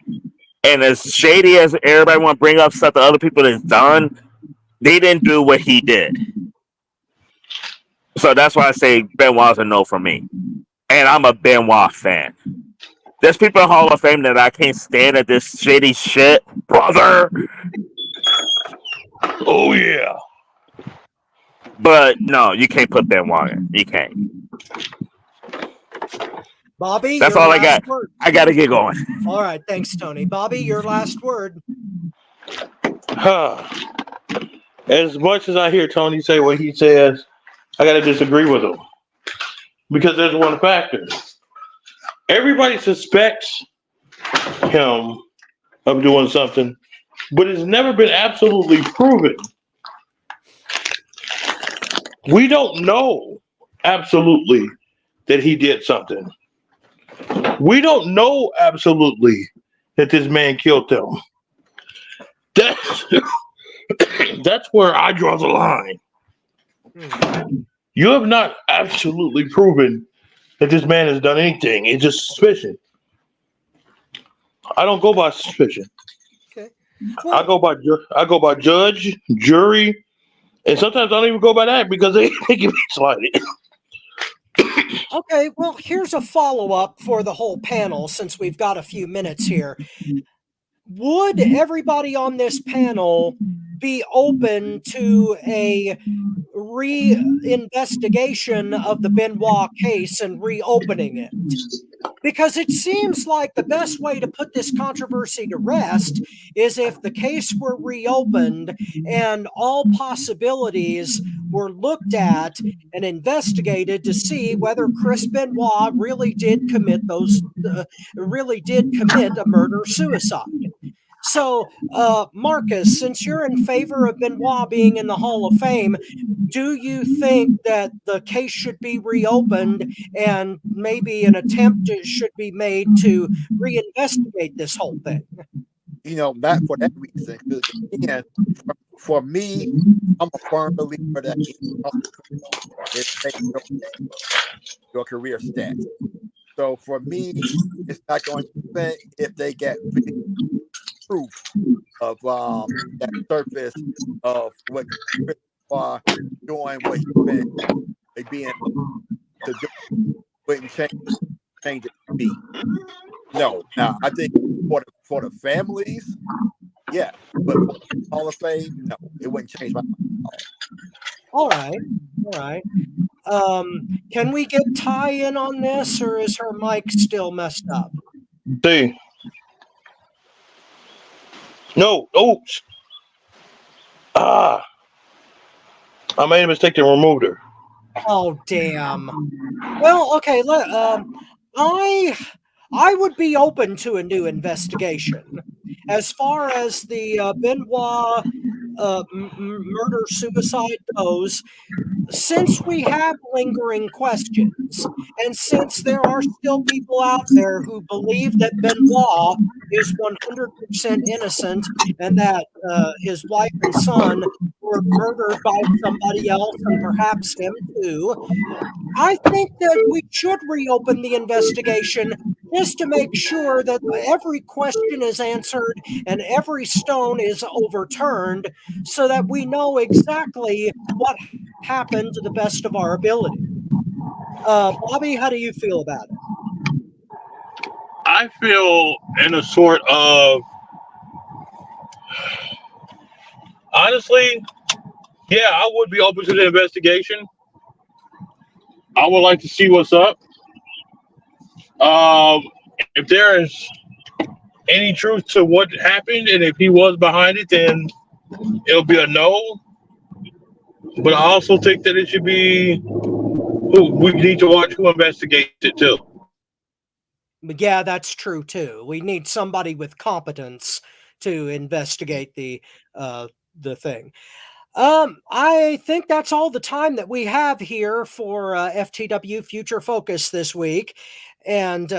And as shady as everybody want to bring up stuff that other people have done, they didn't do what he did. So that's why I say Benoit's a no for me. And I'm a Benoit fan. There's people in the Hall of Fame that I can't stand at this shady shit, brother.
Oh, yeah.
But no, you can't put Benoit in. You can't.
Bobby,
that's all I got. Word. I got to get going.
All right. Thanks, Tony. Bobby, your last word.
As much as I hear Tony say what he says, I got to disagree with him. Because there's one factor. Everybody suspects him of doing something, but it's never been absolutely proven. We don't know absolutely that he did something. We don't know absolutely that this man killed them. That's where I draw the line. You have not absolutely proven that this man has done anything. It's just suspicion. I don't go by suspicion.
Okay.
Well, I go by judge, jury, and sometimes I don't even go by that because they can be slighted.
Okay, well, here's a follow-up for the whole panel since we've got a few minutes here. Would everybody on this panel be open to a re-investigation of the Benoit case and reopening it? Because it seems like the best way to put this controversy to rest is if the case were reopened and all possibilities were looked at and investigated to see whether Chris Benoit really did commit a murder-suicide. So, Marcus, since you're in favor of Benoit being in the Hall of Fame, do you think that the case should be reopened and maybe an attempt should be made to reinvestigate this whole thing?
You know, not for that reason. Again, for me, I'm a firm believer that it's your career stats. So for me, it's not going to happen if they get proof of that surface of what Chris are doing, what he's been being to do, wouldn't change it to be. No, now I think for the families, yeah, but for Hall of Fame, no, it wouldn't change my mind.
All right. Can we get Ty in on this, or is her mic still messed up?
See. No. Oops. I made a mistake and removed her.
Oh, damn. Well, okay. I would be open to a new investigation. As far as the Benoit murder-suicide goes, since we have lingering questions, and since there are still people out there who believe that Benoit is 100% innocent and that his wife and son were murdered by somebody else and perhaps him too, I think that we should reopen the investigation just to make sure that every question is answered and every stone is overturned so that we know exactly what happened to the best of our ability. Bobby, how do you feel about it?
I feel in a sort of, honestly, yeah, I would be open to the investigation. I would like to see what's up. If there is any truth to what happened, and if he was behind it, then it'll be a no. But I also think that it should be we need to watch who investigates it too.
Yeah, that's true too. We need somebody with competence to investigate the thing. I think that's all the time that we have here for FTW Future Focus this week, and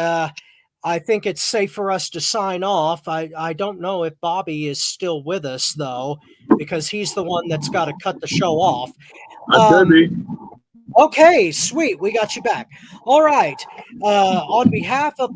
I think it's safe for us to sign off. I don't know if Bobby is still with us though, because he's the one that's got to cut the show off.
I should be.
Okay, sweet. We got you back. All right. On behalf of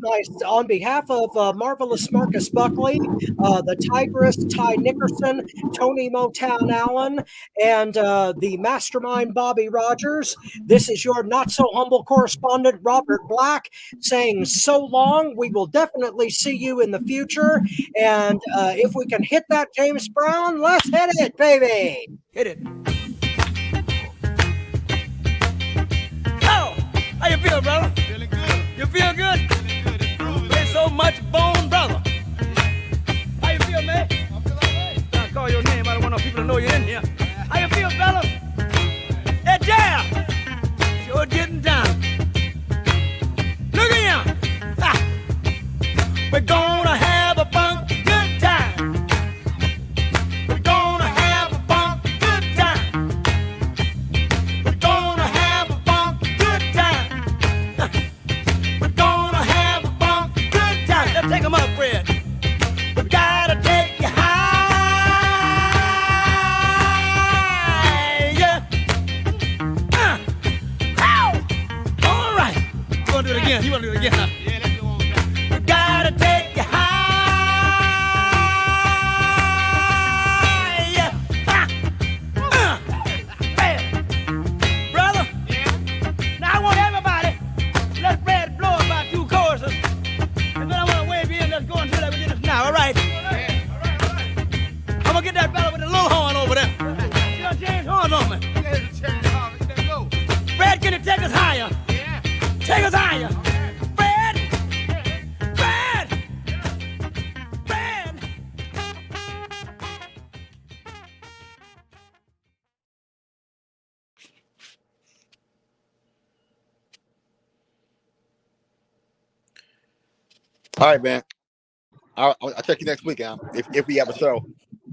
Marvelous Marcus Buckley, the Tigress Ty Nickerson, Tony Motown Allen, and the Mastermind Bobby Rogers, this is your not so humble correspondent Robert Black saying so long. We will definitely see you in the future. And if we can hit that James Brown, let's hit it, baby. Hit it.
How you feel, brother?
Feeling good.
You feel good?
Feeling good. It's grooving.
There's so much bone, brother. How you feel, man?
I feel all right.
I call your name. I don't want no people to know you're in here. How you feel, fella? Hey, Jam! Sure getting down. Look at him. Ha. We're gonna have a funky good time. We're gonna have a funky good time. We're gonna have a funky good time. We're gonna have a funky good time. Let's take 'em up, Fred. We gotta take you higher. Ow! All right. You wanna do it again? You wanna do it again, huh?
Yeah, let's do one more time.
We gotta take you higher. Fred. Brother,
Yeah.
now I want everybody, let's Fred blow about 2 choruses. And then I want to wave you in. Let's go and do that with this now, all right?
Yeah. All right.
I'm going to get that fella with the little horn over there. You know, James Horn on me.
Let's turn it off. Let's go.
Fred, can you take us higher?
Yeah.
Take us higher. Fred! Fred! Fred!
All right, man. I'll check you next week, if we have a show.